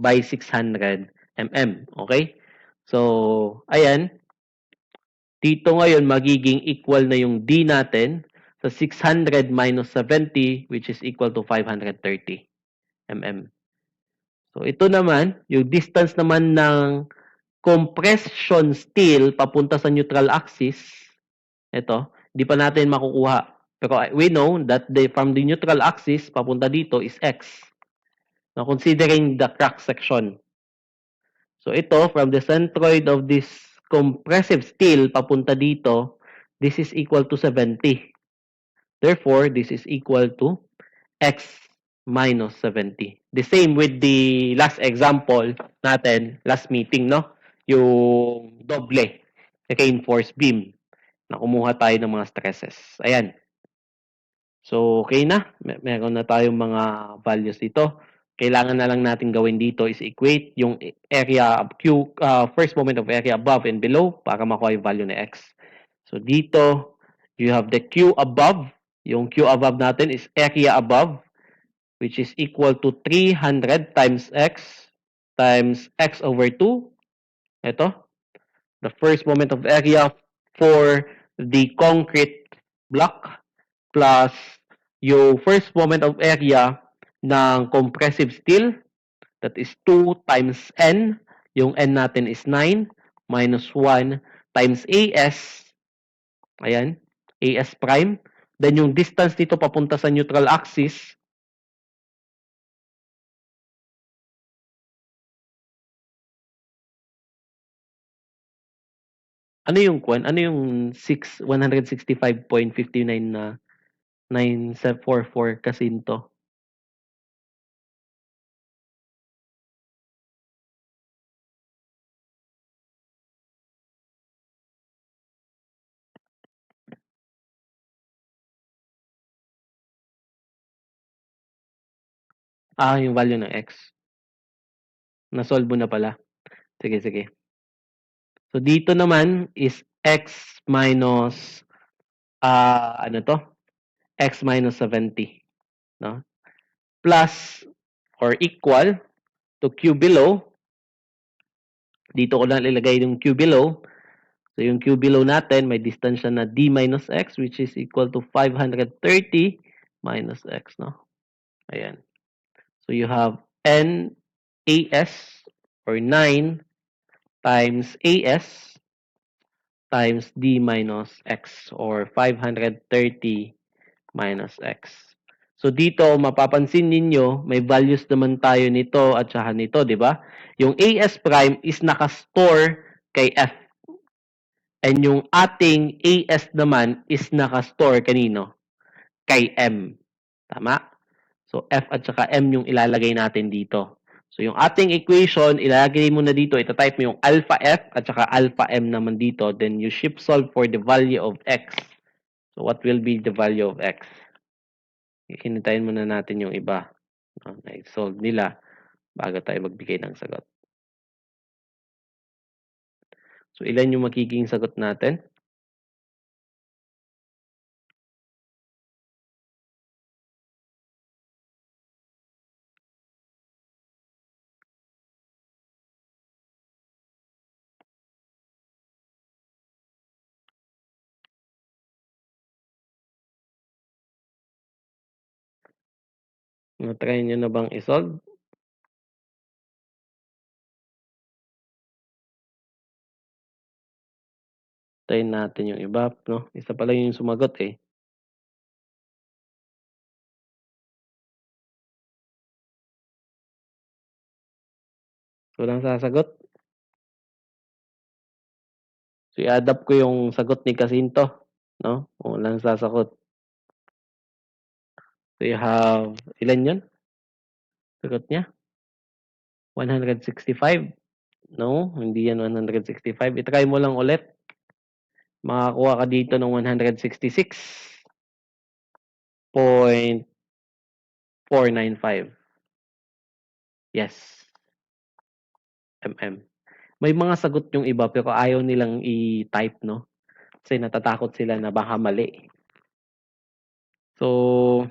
by 600 mm. Okay? So, ayan. Dito ngayon, magiging equal na yung D natin sa 600 minus 70, which is equal to 530 mm. So, ito naman, yung distance naman ng compression steel papunta sa neutral axis, ito, di pa natin makukuha. Pero we know that from the neutral axis papunta dito is x. Now, considering the crack section. So, ito, from the centroid of this compressive steel papunta dito, this is equal to 70. Therefore, this is equal to x minus 70. The same with the last example natin, last meeting, no? Yung doble reinforced beam na kumuha tayo ng mga stresses. Ayan. So, okay na. Meron na tayong mga values dito. Kailangan na lang natin gawin dito is equate yung area first moment of area above and below para makuha yung value ni x. So, dito, you have the q above. Yung q above natin is area above, which is equal to 300 times x over 2. Ito, the first moment of area for the concrete block plus yung first moment of area ng compressive steel, that is 2 times N. Yung N natin is 9 minus 1 times AS. Ayan, AS prime. Then yung distance dito papunta sa neutral axis, ano yung 165.59 na 944 kasinto? Yung value ng x. Na-solve mo na pala. Sige, sige. So, dito naman is x minus, ano to? X minus 70. No? Plus or equal to q below. Dito ko lang ilagay yung q below. So, yung q below natin, may distance na d minus x, which is equal to 530 minus x. No? Ayan. So, you have n as or 9 times as times d minus x or 530 minus x. So dito mapapansin ninyo may values naman tayo nito at saka nito, di ba? Yung AS prime is naka-store kay F. And yung ating AS naman is naka-store kanino? Kay M. Tama? So F at saka M yung ilalagay natin dito. So yung ating equation, ilalagay mo na dito, ita-type mo yung alpha F at saka alpha M naman dito. Then you shift solve for the value of X. So what will be the value of X? Hintayin muna natin yung iba. Na-solve nila bago tayo magbigay ng sagot. So ilan yung magiging sagot natin? Na-try nyo na bang isolve? Try natin yung iba, no? Isa pala yung sumagot eh. So, walang sasagot. So, i-adapt ko yung sagot ni Jacinto, no? Walang sasagot. So, you have, ilan yun? Sagot niya? 165. No, hindi yan 165. I-try mo lang ulit. Makakuha ka dito ng 166.495. Yes. May mga sagot yung iba pero ayaw nilang i-type, no? Kasi natatakot sila na baka mali. So,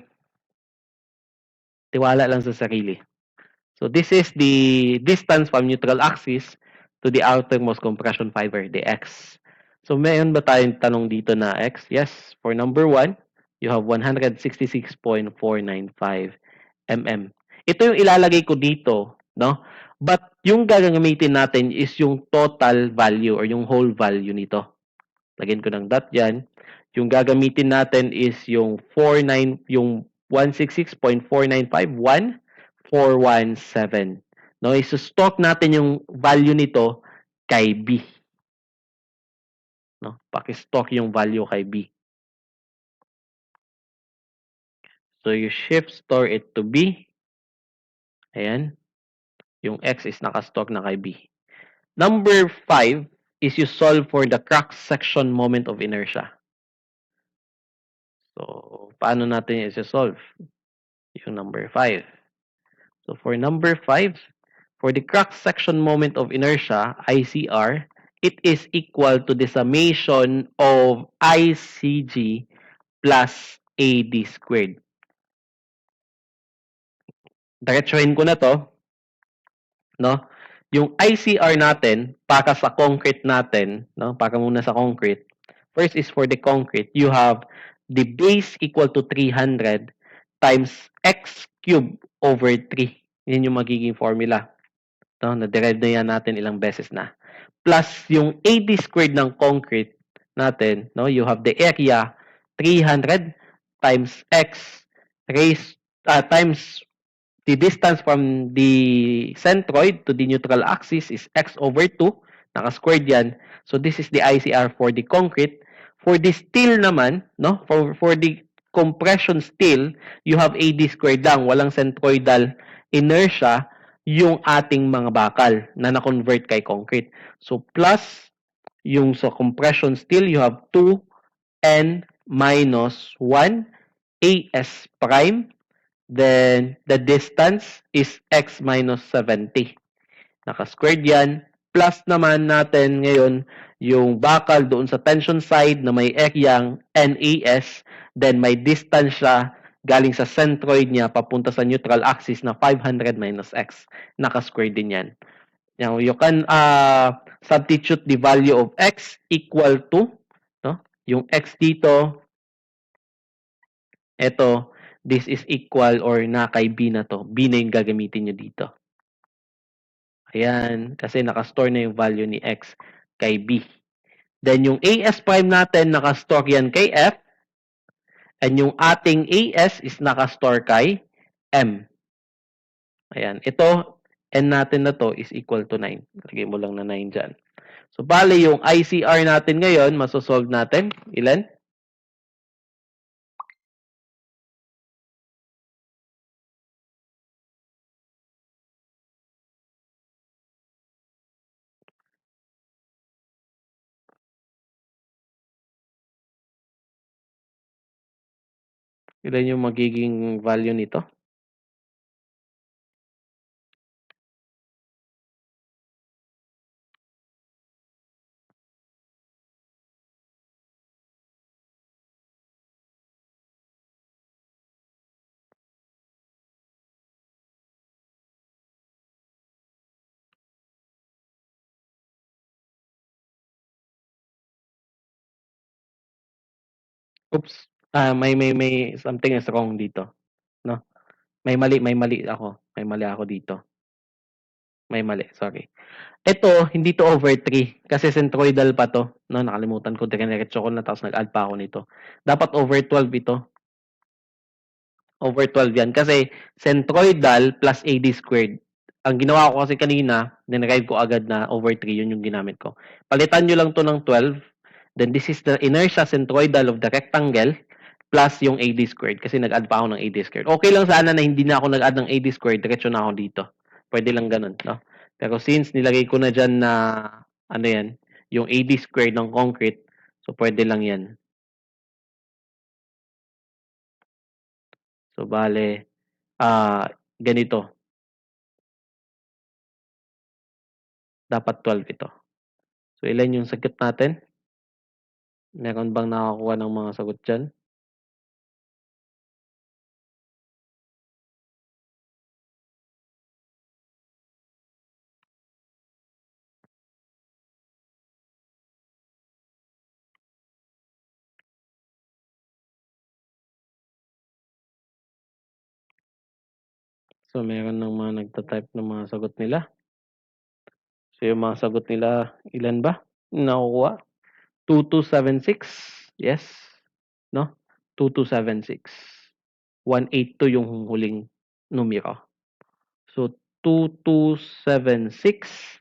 tiwala lang sa sarili. So, this is the distance from neutral axis to the outermost compression fiber, the X. So, mayroon ba tayong tanong dito na X? Yes. For number 1, you have 166.495 mm. Ito yung ilalagay ko dito, no? But yung gagamitin natin is yung total value or yung whole value nito. Lagyan ko ng dot dyan. Yung gagamitin natin is yung 166.495,1417. No, i-stock natin yung value nito kay B. No, paki-stock yung value kay B. So you shift store it to B. Ayan. Yung X is naka-stock na kay B. Number 5 is you solve for the cross-section moment of inertia. So, paano natin i-solve? Yung number 5. So, for number 5, for the cross-section moment of inertia, ICR, it is equal to the summation of ICG plus AD squared. Diretsuhin ko na to, no? Yung ICR natin, para sa concrete natin, no? Para muna sa concrete. First is for the concrete, you have the base equal to 300 times x cubed over 3. Yan yung magiging formula. No? Na-derive na yan natin ilang beses na. Plus yung AD squared ng concrete natin, no? You have the area 300 times x raised times the distance from the centroid to the neutral axis is x over 2. Naka-squared yan. So this is the ICR for the concrete. For the steel naman, no? For the compression steel, you have AD squared lang. Walang centroidal inertia yung ating mga bakal na na-convert kay concrete. So plus yung sa compression steel, you have 2n minus 1 AS prime. Then, the distance is x minus 70. Naka-squared yan. Plus naman natin ngayon yung bakal doon sa tension side na may eryang NAS. Then, may distance siya galing sa centroid niya papunta sa neutral axis na 500 minus x. Naka-squared din yan. Now, you can substitute the value of x equal to, no? Yung x dito, ito, this is equal or na kay B na to. B na yung gagamitin nyo dito. Ayan, kasi nakastore na yung value ni X kay B. Then yung AS prime natin, nakastore yan kay F. And yung ating AS is nakastore kay M. Ayan, ito, N natin na to is equal to 9. Lagay mo lang na 9 dyan. So, bale yung ICR natin ngayon, masosolve natin. Ilan? Ilan yung magiging value nito? Oops. May something is wrong dito. No? May mali ako. May mali ako dito. May mali, sorry. Ito, hindi to over 3 kasi centroidal pa to. No, nakalimutan ko, diretso ko na tapos nag-add pa ako nito. Dapat over 12 ito. Over 12 yan kasi centroidal plus AD squared. Ang ginawa ko kasi kanina, dinerive ko agad na over 3, yun yung ginamit ko. Palitan nyo lang to ng 12. Then this is the inertia centroidal of the rectangle plus yung AD squared kasi nag-add pa ako ng AD squared. Okay lang sana na hindi na ako nag-add ng AD squared, diretso na ako dito. Pwede lang ganun, no? Pero since nilagay ko na dyan na, ano yan, yung AD squared ng concrete, so pwede lang yan. So, bale, ganito. Dapat 12 ito. So, ilan yung sagot natin? Meron bang nakakuha ng mga sagot dyan? So, meron ng mga nagtatype ng mga sagot nila. So, yung mga sagot nila, ilan ba? Nakukuha? 2276. Yes. No? 2276. 182 yung huling numero. So, 2276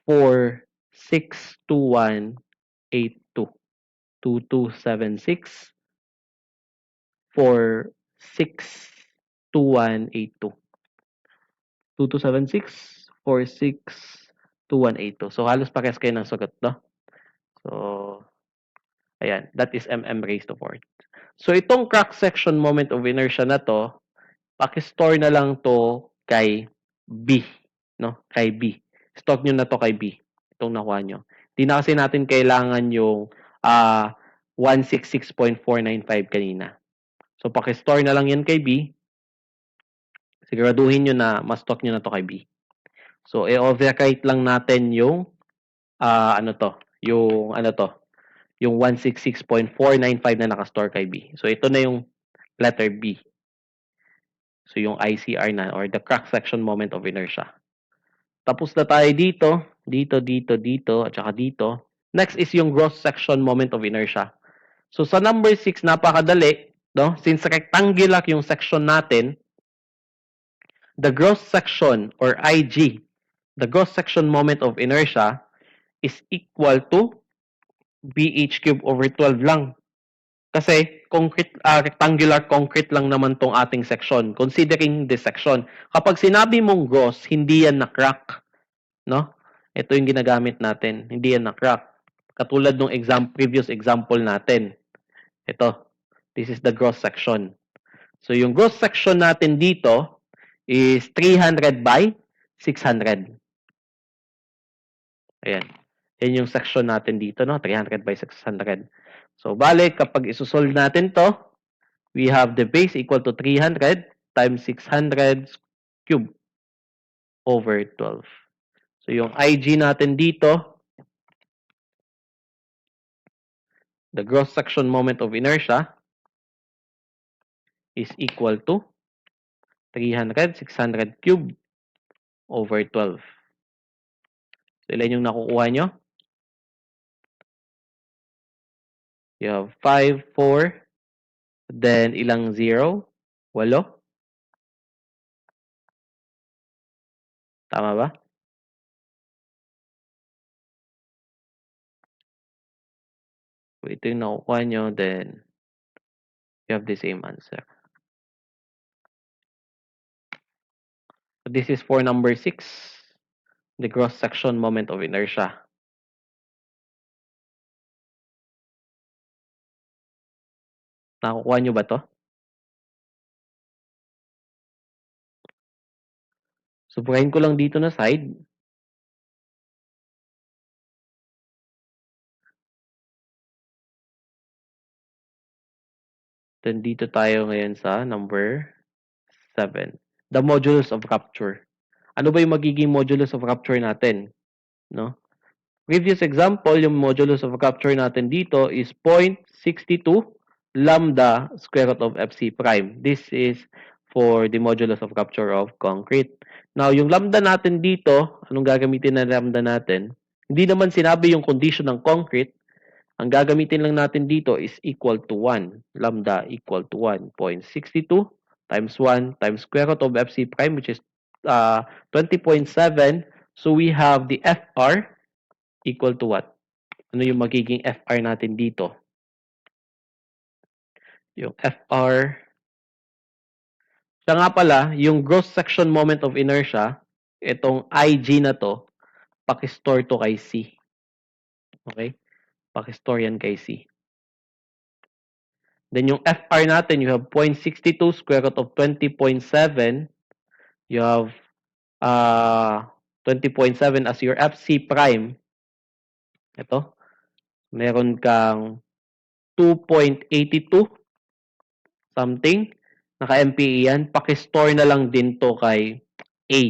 462182. 2276 462182. 2276 462182. So, halos parehas kayo ng sagot, no? So, Ayan, that is mm raised to 4. So, itong cross-section moment of inertia na to, paki-store na lang to kay B, no? Kay B. Stock nyo na to kay B. Itong nakuha nyo. Hindi na kasi natin kailangan yung 166.495 kanina. So, paki-store na lang yan kay B. Siguraduhin nyo na ma-stock nyo na to kay B. So, i-overwrite lang natin yung yung 166.495 na naka-store kay B. So, ito na yung letter B. So, yung ICR na or the cross-section moment of inertia. Tapos na tayo dito, at saka dito. Next is yung cross-section moment of inertia. So, sa number 6, napakadali, no? Since rectangular yung section natin, the cross-section or IG, the cross-section moment of inertia is equal to BH cube over 12 lang. Kasi rectangular concrete lang naman tong ating section, considering this section. Kapag sinabi mong gross, hindi yan na-crack. No? Ito yung ginagamit natin. Hindi yan na-crack. Katulad ng previous example natin. Ito. This is the gross section. So, yung gross section natin dito is 300 by 600. Ayan. Yan yung section natin dito, no? 300 by 600. So, balik, kapag isusolve natin to, we have the base equal to 300 times 600 cube over 12. So, yung IG natin dito, the gross section moment of inertia is equal to 300, 600 cube over 12. So, ilan yung nakukuha nyo? You have 5, 4, then ilang 0? 8? Tama ba? So, ito yung nakukuha nyo, then you have the same answer. So, this is for number 6, the cross-section moment of inertia. Nakukuha nyo ba to? Subrahin ko lang dito na side. Then dito tayo ngayon sa number 7. The modulus of rupture. Ano ba yung magiging modulus of rupture natin? No? Previous example, yung modulus of rupture natin dito is 0.62 lambda square root of FC prime. This is for the modulus of rupture of concrete. Now, yung lambda natin dito, anong gagamitin na lambda natin? Hindi naman sinabi yung condition ng concrete. Ang gagamitin lang natin dito is equal to 1. Lambda equal to 1.62 times 1 times square root of FC prime, which is 20.7. So, we have the FR equal to what? Ano yung magiging FR natin dito? Yung FR, siya nga pala, yung gross section moment of inertia, itong IG na to, pakistore to kay C. Okay? Pakistore yan kay C. Then yung FR natin, you have 0.62 square root of 20.7. You have 20.7 as your FC prime. Ito. Meron kang 2.82 something. Naka-MPE yan. Pakistore na lang din to kay A.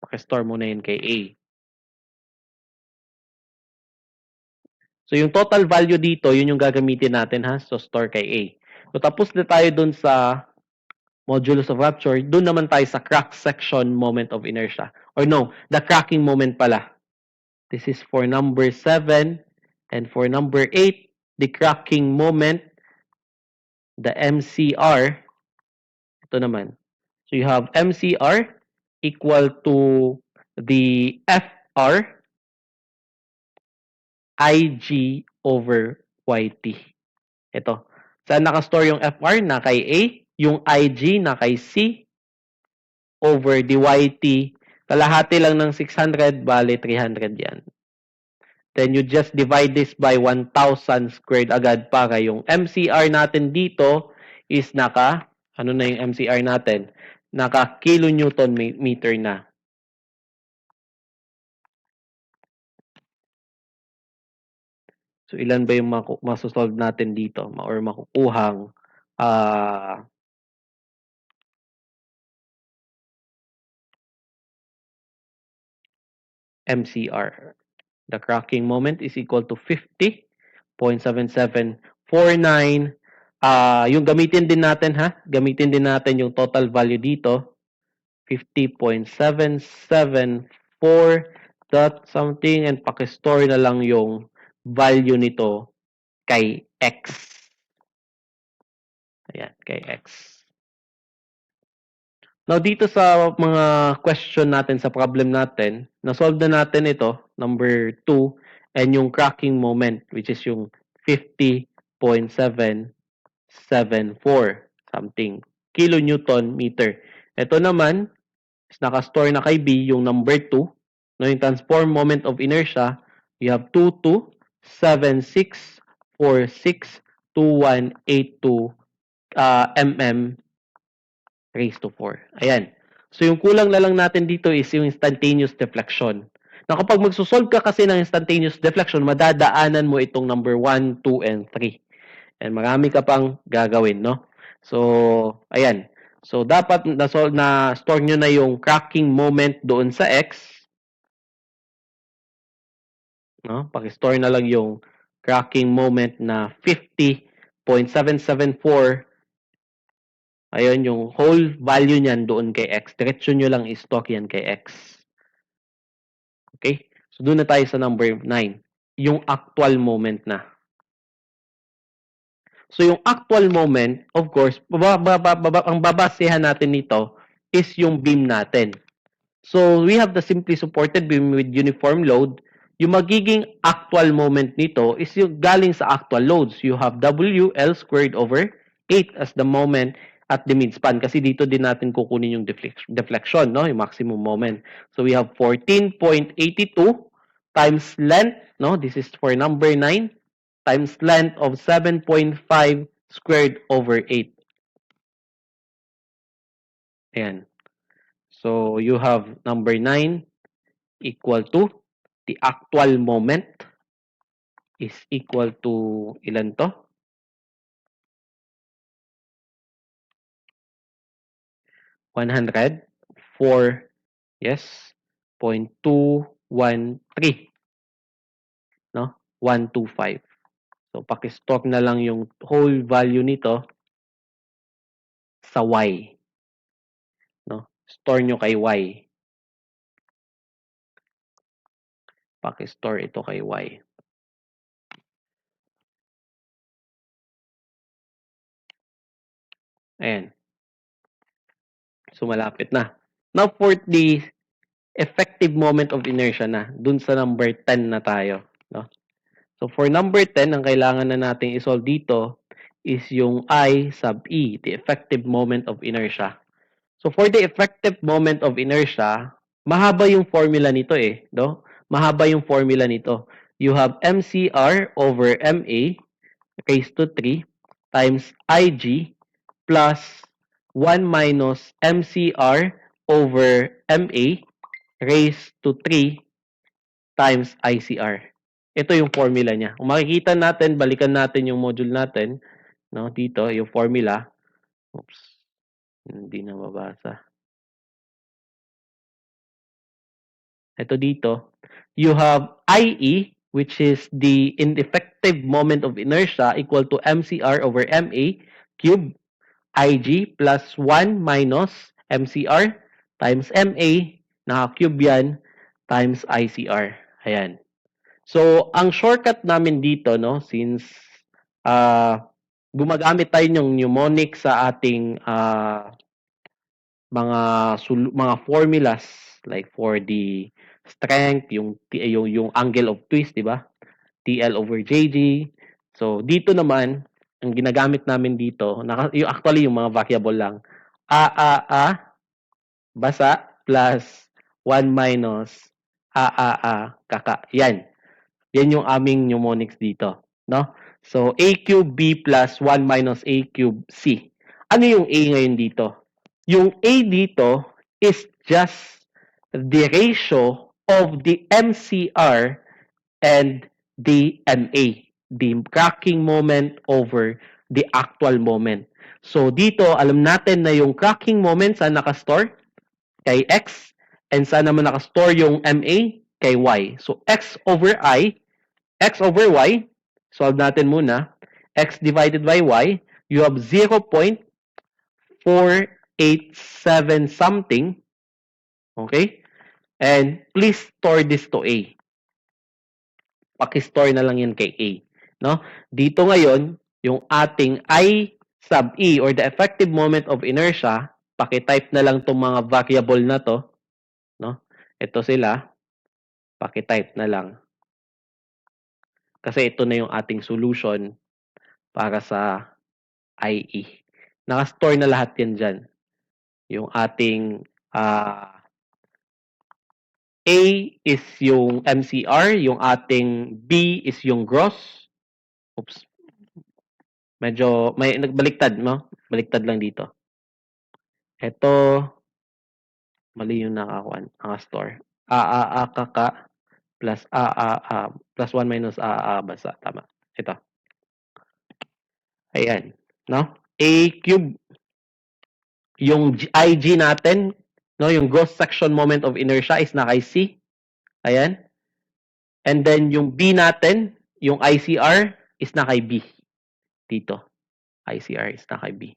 Pakistore muna yun kay A. So, yung total value dito, yun yung gagamitin natin, ha? So, store kay A. So, tapos na tayo dun sa modulus of rupture. Dun naman tayo sa crack section moment of inertia. Or no, the cracking moment pala. This is for number 7. And for number 8, the cracking moment, the MCR. Ito naman. So, you have MCR equal to the FR IG over YT. Ito. Saan nakastore yung FR? Na kay A. Yung IG na kay C. Over the YT. Kalahati lang ng 600, bale 300 yan. then you just divide this by 1,000 squared agad para yung MCR natin dito is ano na yung MCR natin? Naka kilonewton meter na. So, ilan ba yung masosolve natin dito or makukuhang MCR? The cracking moment is equal to 50.7749. Yung gamitin din natin gamitin din natin yung total value dito. 50.774 dot something and pakistore na lang yung value nito kay X. Ayan, kay X. Now, dito sa mga question natin, sa problem natin, na-solve na natin ito, number 2, and yung cracking moment, which is yung 50.774 something kilonewton meter. Ito naman, is nakastore na kay B, yung number 2, no, yung transform moment of inertia, you have 2276462182 mm raised to 4. Ayan. So, yung kulang na lang natin dito is yung instantaneous deflection. Na kapag magsusolve ka kasi ng instantaneous deflection, madadaanan mo itong number 1, 2, and 3. And marami ka pang gagawin, no? So, ayan. So, dapat na-store nyo na yung cracking moment doon sa X. No? Pakistore na lang yung cracking moment na 50.774. Ayun, yung whole value niyan doon kay X. Diretso nyo lang i-stock yan kay X. Okay? So, doon na tayo sa number 9. Yung actual moment na. So, yung actual moment, of course, ang babasehan natin nito is yung beam natin. So, we have the simply supported beam with uniform load. Yung magiging actual moment nito is yung galing sa actual loads. You have WL squared over 8 as the moment at the midspan. Kasi dito din natin kukunin yung deflection, no? Yung maximum moment. So, we have 14.82 times length, no? This is for number 9, times length of 7.5 squared over 8. Ayan. So, you have number 9 equal to the actual moment is equal to ilan to? 104, yes, 0.213, no? 125. So, pakistore na lang yung whole value nito sa Y. No? Store nyo kay Y. Pakistore ito kay Y. Ayan. So, malapit na. Now, for the effective moment of inertia na, dun sa number 10 na tayo. No? So, for number 10, ang kailangan na natin isolve dito is yung I sub E, the effective moment of inertia. So, for the effective moment of inertia, mahaba yung formula nito no? Mahaba yung formula nito. You have MCR over MA raised to 3 times IG plus 1 minus MCR over MA raised to 3 times ICR. Ito yung formula niya. Kung makikita natin, balikan natin yung module natin, no? Dito, yung formula. Oops. Hindi na mabasa. Ito dito. You have IE, which is the ineffective moment of inertia equal to MCR over MA cube IG plus 1 minus MCR times MA, naka-cube yan, times ICR. Ayan. So, ang shortcut namin dito, no, since gumagamit tayo ng mnemonic sa ating mga formulas, like for the strength, yung angle of twist, di ba? TL over JG. So, dito naman, ang ginagamit namin dito, actually yung mga variable lang, basa, plus 1 minus kaka. Yan. Yan yung aming mnemonics dito, no? So, a cube b plus 1 minus a cube c. Ano yung a ngayon dito? Yung a dito is just the ratio of the MCR and the MA, the cracking moment over the actual moment. So, dito, alam natin na yung cracking moment saan nakastore? Kay X. And saan naman nakastore yung MA? Kay Y. So, X over Y, solve natin muna. X divided by Y, you have 0.487 something. Okay? And please store this to A. Paki-store na lang yan kay A. No? Dito ngayon, yung ating I sub E or the effective moment of inertia, paki-type na lang itong mga variable na to. No? Ito sila. Paki-type na lang. Kasi ito na yung ating solution para sa IE. Naka-store na lahat yan dyan. Yung ating A is yung MCR, yung ating B is yung gross. Oops. Medyo, may nagbaliktad, no? Baliktad lang dito. Ito, mali yung naka-store. Kaka plus plus 1 minus basta, tama. Ito. Ayan, no? A cube, yung IG natin, no, yung gross section moment of inertia is na kay C. Ayan. And then yung B natin, yung ICR is na kay B. Dito. ICR is na kay B.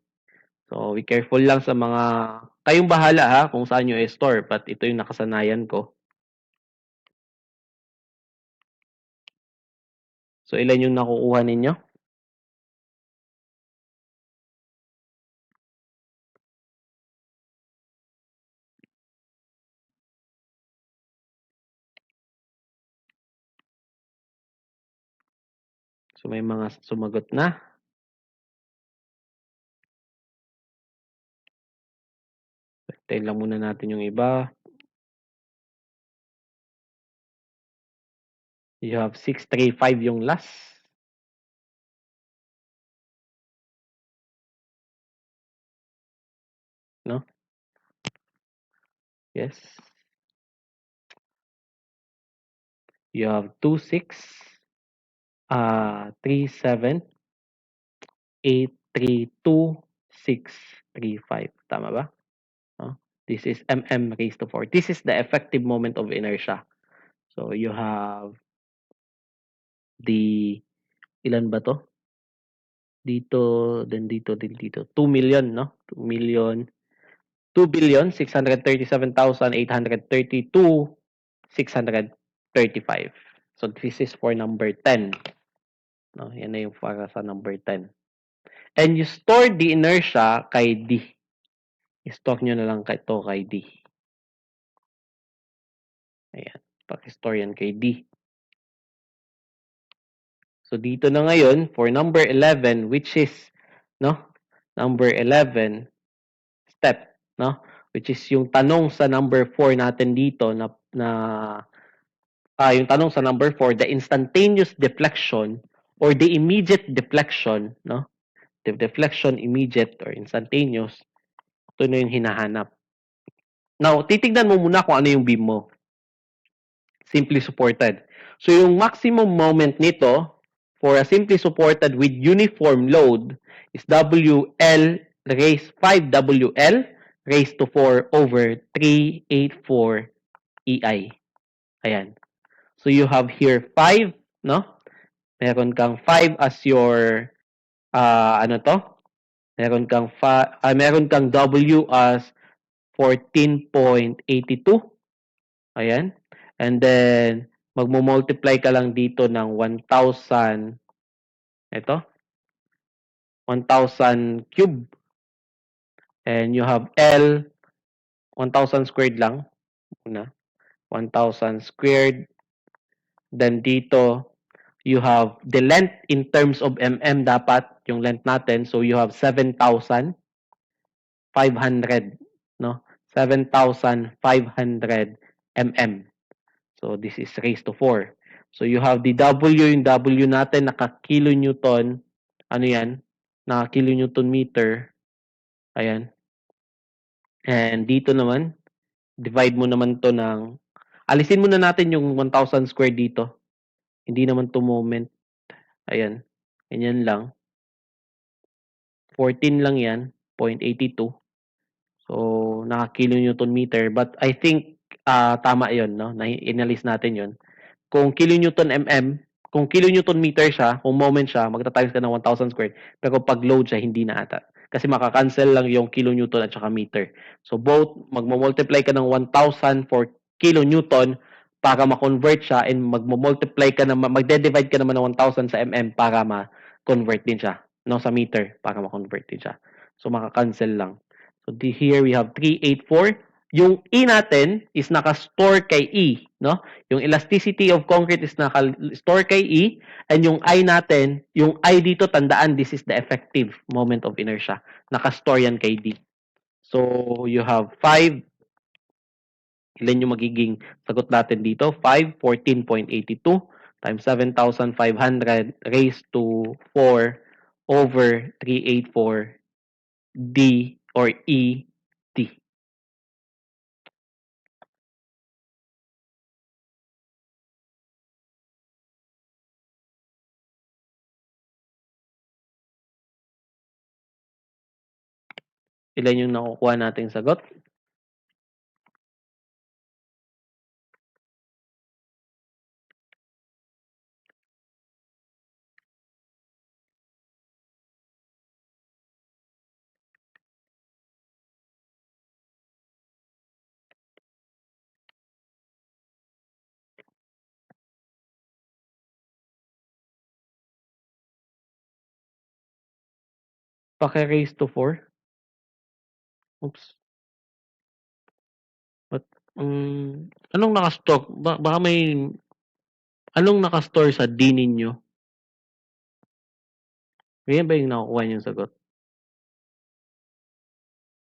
So, be careful lang sa mga, kayong bahala ha kung saan nyo i-store, but ito yung nakasanayan ko. So, ilan yung nakukuha ninyo? So, may mga sumagot na. Hintayin lang muna natin yung iba. You have 635 yung last. No? Yes. You have 26, 37, 832, 635. Tama ba? No? This is mm raised to 4. This is the effective moment of inertia. So, you have the, ilan ba to? Dito, then dito, din dito. 2 million, no? 2 million, 2,637,832,635. So, this is for number 10. No? Yan na yung para sa number 10. And you store the inertia kay D. I-store nyo na lang ito kay D. Ayan. Pag-store yan kay D. So, dito na ngayon, for number 11, which is, no? Number 11, step, no? Which is yung tanong sa number 4 natin dito yung tanong sa number 4, the instantaneous deflection or the immediate deflection, no? The deflection immediate or instantaneous, ito na yung hinahanap. Now, titignan mo muna kung ano yung beam mo. Simply supported. So, yung maximum moment nito for a simply supported with uniform load is WL raised 5WL raised to 4 over 384 EI. Ayan. So, you have here 5, no? Meron kang 5 as your, Meron kang W as 14.82. Ayan. And then, magmo-multiply ka lang dito ng 1,000, 1,000 cube. And you have L, 1,000 squared lang. 1,000 squared. Then dito, you have the length in terms of mm dapat, yung length natin. So, you have 7,500, no? 7,500 mm. So, this is raised to 4. So you have the W, yung W natin naka-kilonewton. Ano yan? Naka-kilonewton meter. Ayan. And dito naman, divide mo naman to ng, alisin muna natin yung 1,000 square dito. Hindi naman to moment. Ayan. Ganyan lang. 14 lang yan. 0.82. So, naka-kilonewton meter. But I think tama yon, no? Inalis natin yon. Kung kilonewton mm, kung kilonewton meter siya, kung moment siya, magta-times ka ng 1,000 squared. Pero pag load siya, hindi na ata. Kasi makakancel lang yung kilonewton at saka meter. So both, magmo-multiply ka ng 1,000 for kilonewton para ma-convert siya, and magmo-multiply ka naman, magde-divide ka naman ng 1,000 sa mm para ma-convert din siya. No, sa meter para ma-convert din siya. So makakancel lang. So here we have 384. Yung E natin is naka-store kay E, no? Yung elasticity of concrete is naka-store kay E, and yung I natin, yung I dito, tandaan, this is the effective moment of inertia. Naka-store yan kay D. So you have 5. Ilan yung magiging sagot natin dito? 5, 14.82 times 7,500 raised to 4 over 384 D or E T. Ilan yung nakukuha nating sagot? Paki-raise to 4. Oops. But, anong naka-stock? Baka may, anong naka-store sa D ninyo? Ganyan ba yung nakukuha niyong sagot?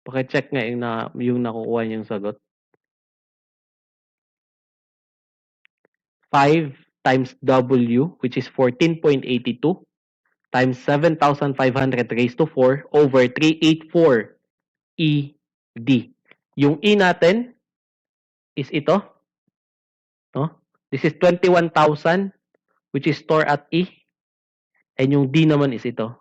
Paki-check nga yung nakukuha niyong sagot. 5 times W, which is 14.82, times 7,500 raised to 4 over 384 ED. Yung E natin is ito. No? This is 21,000, which is stored at E. And yung D naman is ito.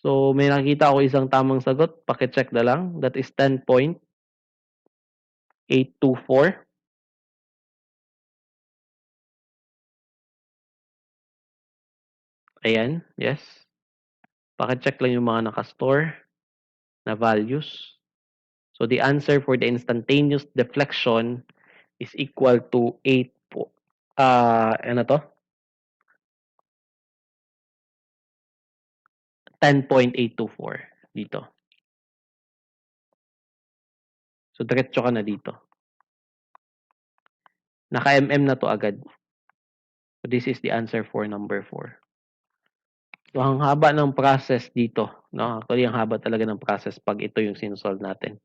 So, may nakita ako isang tamang sagot. Paki-check na lang. That is 10.824. Ayan, yes. Paki-check lang yung mga naka-store na values. So, the answer for the instantaneous deflection is equal to 8 po. Ano to? 10.824 dito. So, diretso ka na dito. Naka-mm na to agad. So, this is the answer for number 4. So, ang haba ng process dito. No? Actually, ang haba talaga ng process pag ito yung sinsolve natin.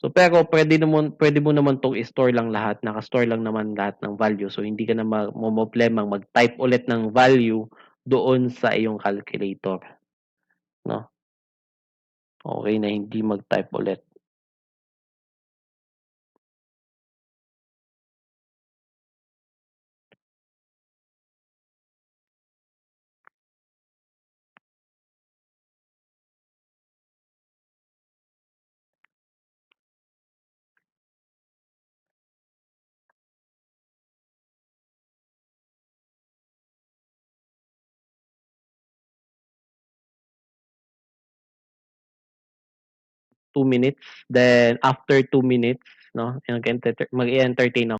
So, pero pwede mo naman itong i-store lang lahat. Naka-store lang naman lahat ng value. So, hindi ka na problema mag-type ulit ng value doon sa iyong calculator. No? Okay na hindi mag-type ulit. Two minutes. Then, after 2 minutes, no, mag-entertain ako.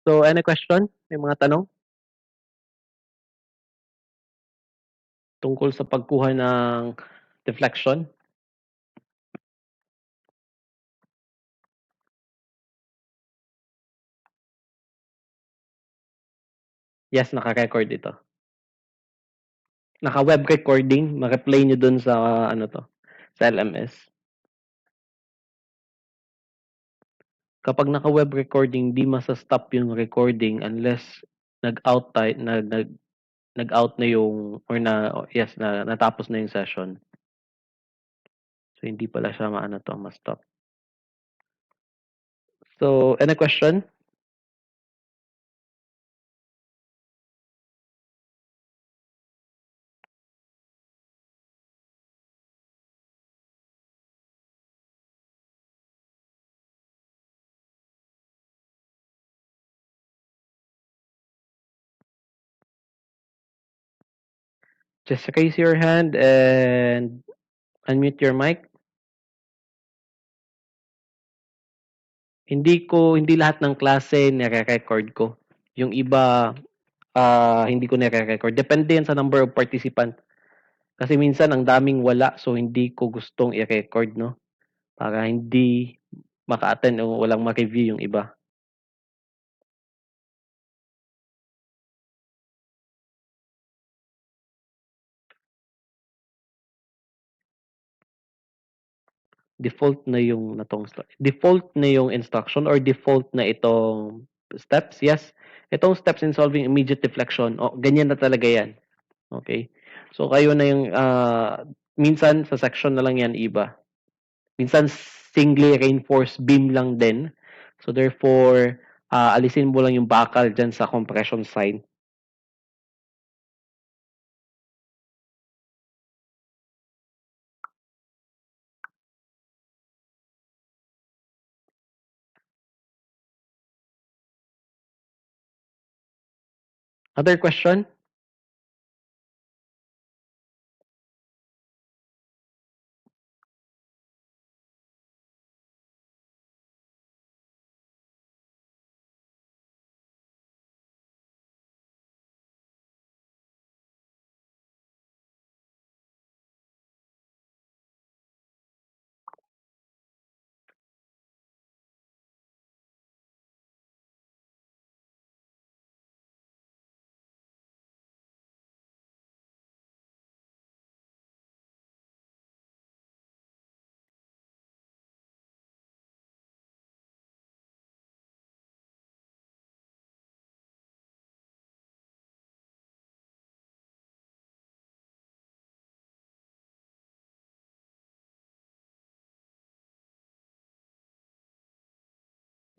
So, any question? May mga tanong tungkol sa pagkuha ng deflection? Yes, naka-record ito. Naka-web recording, ma-replay nyo dun sa ano to, sa LMS. Kapag naka-web recording, di masa-stop yung recording unless nag-out nag-out na yung or yes, na natapos na yung session. So hindi pala siya maano to, ma-stop. So, any question? Just raise your hand and unmute your mic. Hindi lahat ng klase nire-record ko. Yung iba hindi ko nire-record. Depende yan sa number of participant. Kasi minsan ang daming wala so hindi ko gustong i-record, no? Para hindi maka-attend o walang ma-review yung iba. Default na yung instruction or default na itong steps. Yes. Itong steps in solving immediate deflection. Ganyan na talaga yan. Okay? So kayo na yung minsan sa section na lang yan iba. Minsan singly reinforced beam lang din. So therefore, alisin mo lang yung bakal dyan sa compression side. Other question?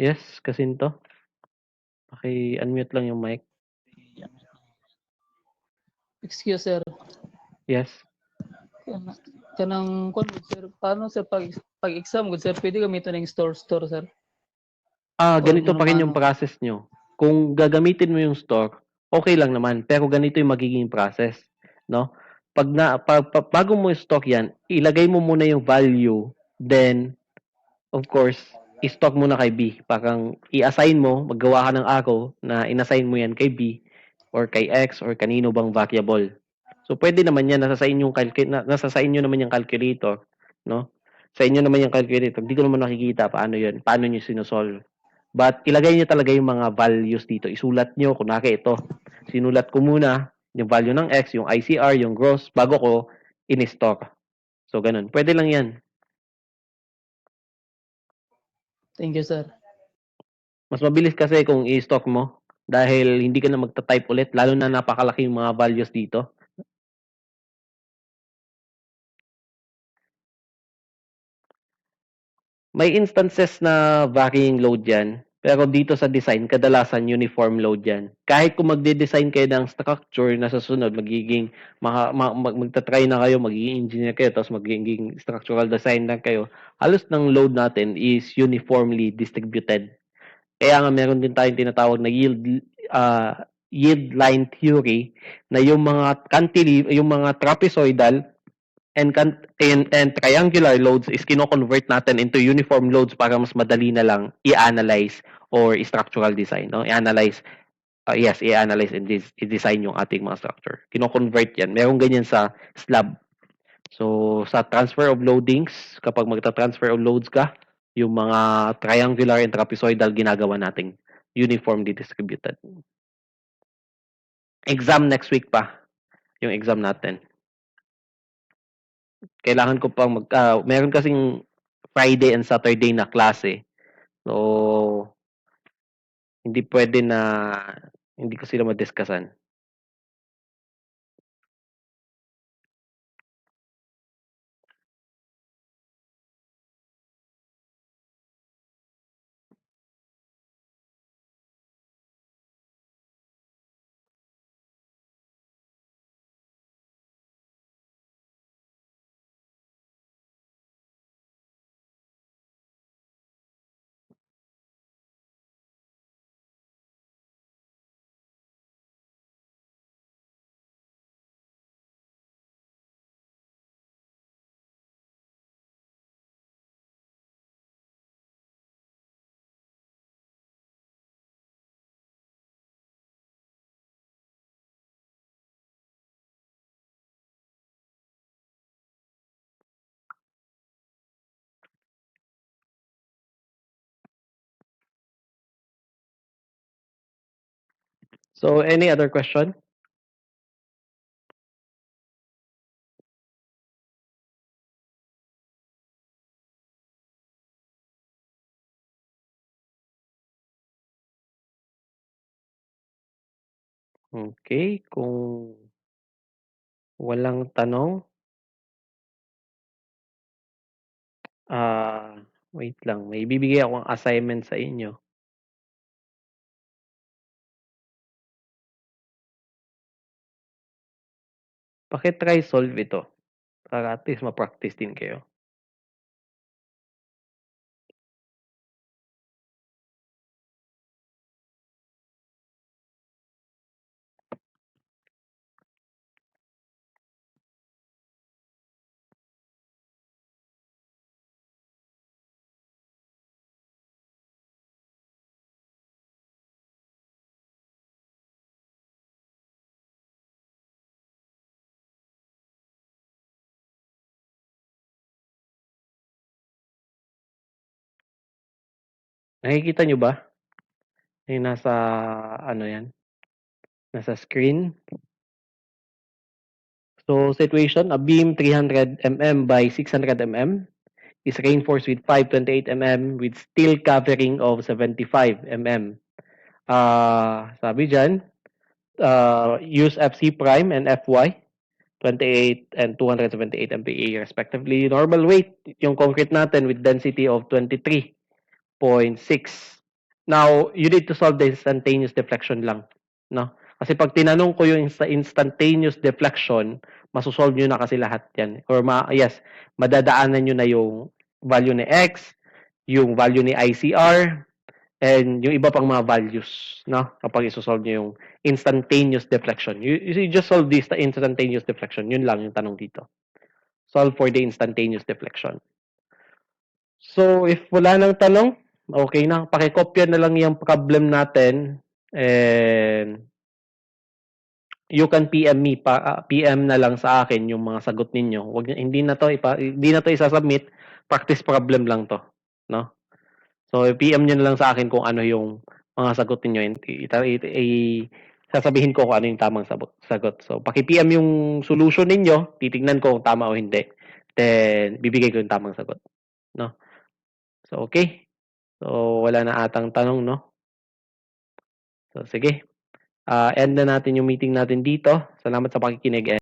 Yes, Kasinto. Paki-unmute lang yung mic. Excuse sir. Yes. Kanang sir, paano sa pag-exam gud sir, pwede gamiton ng store sir? Ganito pa rin yung process nyo. Kung gagamitin mo yung stock, okay lang naman. Pero ganito yung magiging process. No? Bago mo stock yan, ilagay mo muna yung value. Then, of course, i-stock mo na kay B. Parang i-assign mo, maggawa ka ng arrow na in-assign mo yan kay B or kay X or kanino bang variable. So, pwede naman yan. Nasa sa inyo naman yung calculator. No? Sa inyo naman yung calculator. Hindi ko naman nakikita paano yun. Paano nyo sinusolve. But ilagay niyo talaga yung mga values dito. Isulat niyo, kunwari ito. Sinulat ko muna yung value ng X, yung ICR, yung gross, bago ko in-stock. So, ganun. Pwede lang yan. Thank you, sir. Mas mabilis kasi kung i-stock mo dahil hindi ka na magta-type ulit, lalo na napakalaki yung mga values dito. May instances na varying load yan. Pero dito sa design, kadalasan uniform load yan. Kahit kung magde-design kayo ng structure na sa sunod, magta-try na kayo, magiging engineer kayo, tapos magiging structural design na kayo, halos ng load natin is uniformly distributed. Kaya nga meron din tayong tinatawag na yield line theory na yung mga trapezoidal and triangular loads is kino-convert natin into uniform loads para mas madali na lang i-analyze or structural design, no? I-analyze, i-analyze and i-design yung ating mga structure. Kino-convert yan. Meron ganyan sa slab. So, sa transfer of loadings, kapag magta-transfer of loads ka, yung mga triangular and trapezoidal ginagawa nating uniformly distributed. Exam next week pa, yung exam natin. Kailangan ko pang meron kasing Friday and Saturday na klase. So, hindi pwede na hindi ko sila madiscusan. So, any other question? Okay, kung walang tanong, wait lang, may ibibigay akong assignment sa inyo. Paki-try solve ito para at least ma-practice din kayo. Nakikita nyo ba? Yung nasa, ano yan? Nasa screen. So, situation, a beam 300 mm by 600 mm is reinforced with 528 mm with steel covering of 75 mm. Sabi dyan, use FC prime and FY, 28 and 278 MPa respectively. Normal weight, yung concrete natin with density of 23.6. Now, you need to solve the instantaneous deflection lang. No? Kasi pag tinanong ko yung instantaneous deflection, masosolve nyo na kasi lahat yan. Or madadaanan nyo na yung value ni X, yung value ni ICR, and yung iba pang mga values, no? Kapag isosolve nyo yung instantaneous deflection. You just solve this, the instantaneous deflection. Yun lang yung tanong dito. Solve for the instantaneous deflection. So, if wala nang tanong, okay na. Pakikopya na lang yung problem natin and you can PM me PM na lang sa akin yung mga sagot ninyo. Hindi na to isa-submit, practice problem lang to, no? So PM niyo na lang sa akin kung ano yung mga sagot niyo, sasabihin ko kung ano yung tamang sagot. So paki-PM yung solution ninyo, titingnan ko kung tama o hindi. Then bibigay ko yung tamang sagot, no? So okay. So wala na atang tanong, no? So sige. End na natin yung meeting natin dito. Salamat sa pakikinig.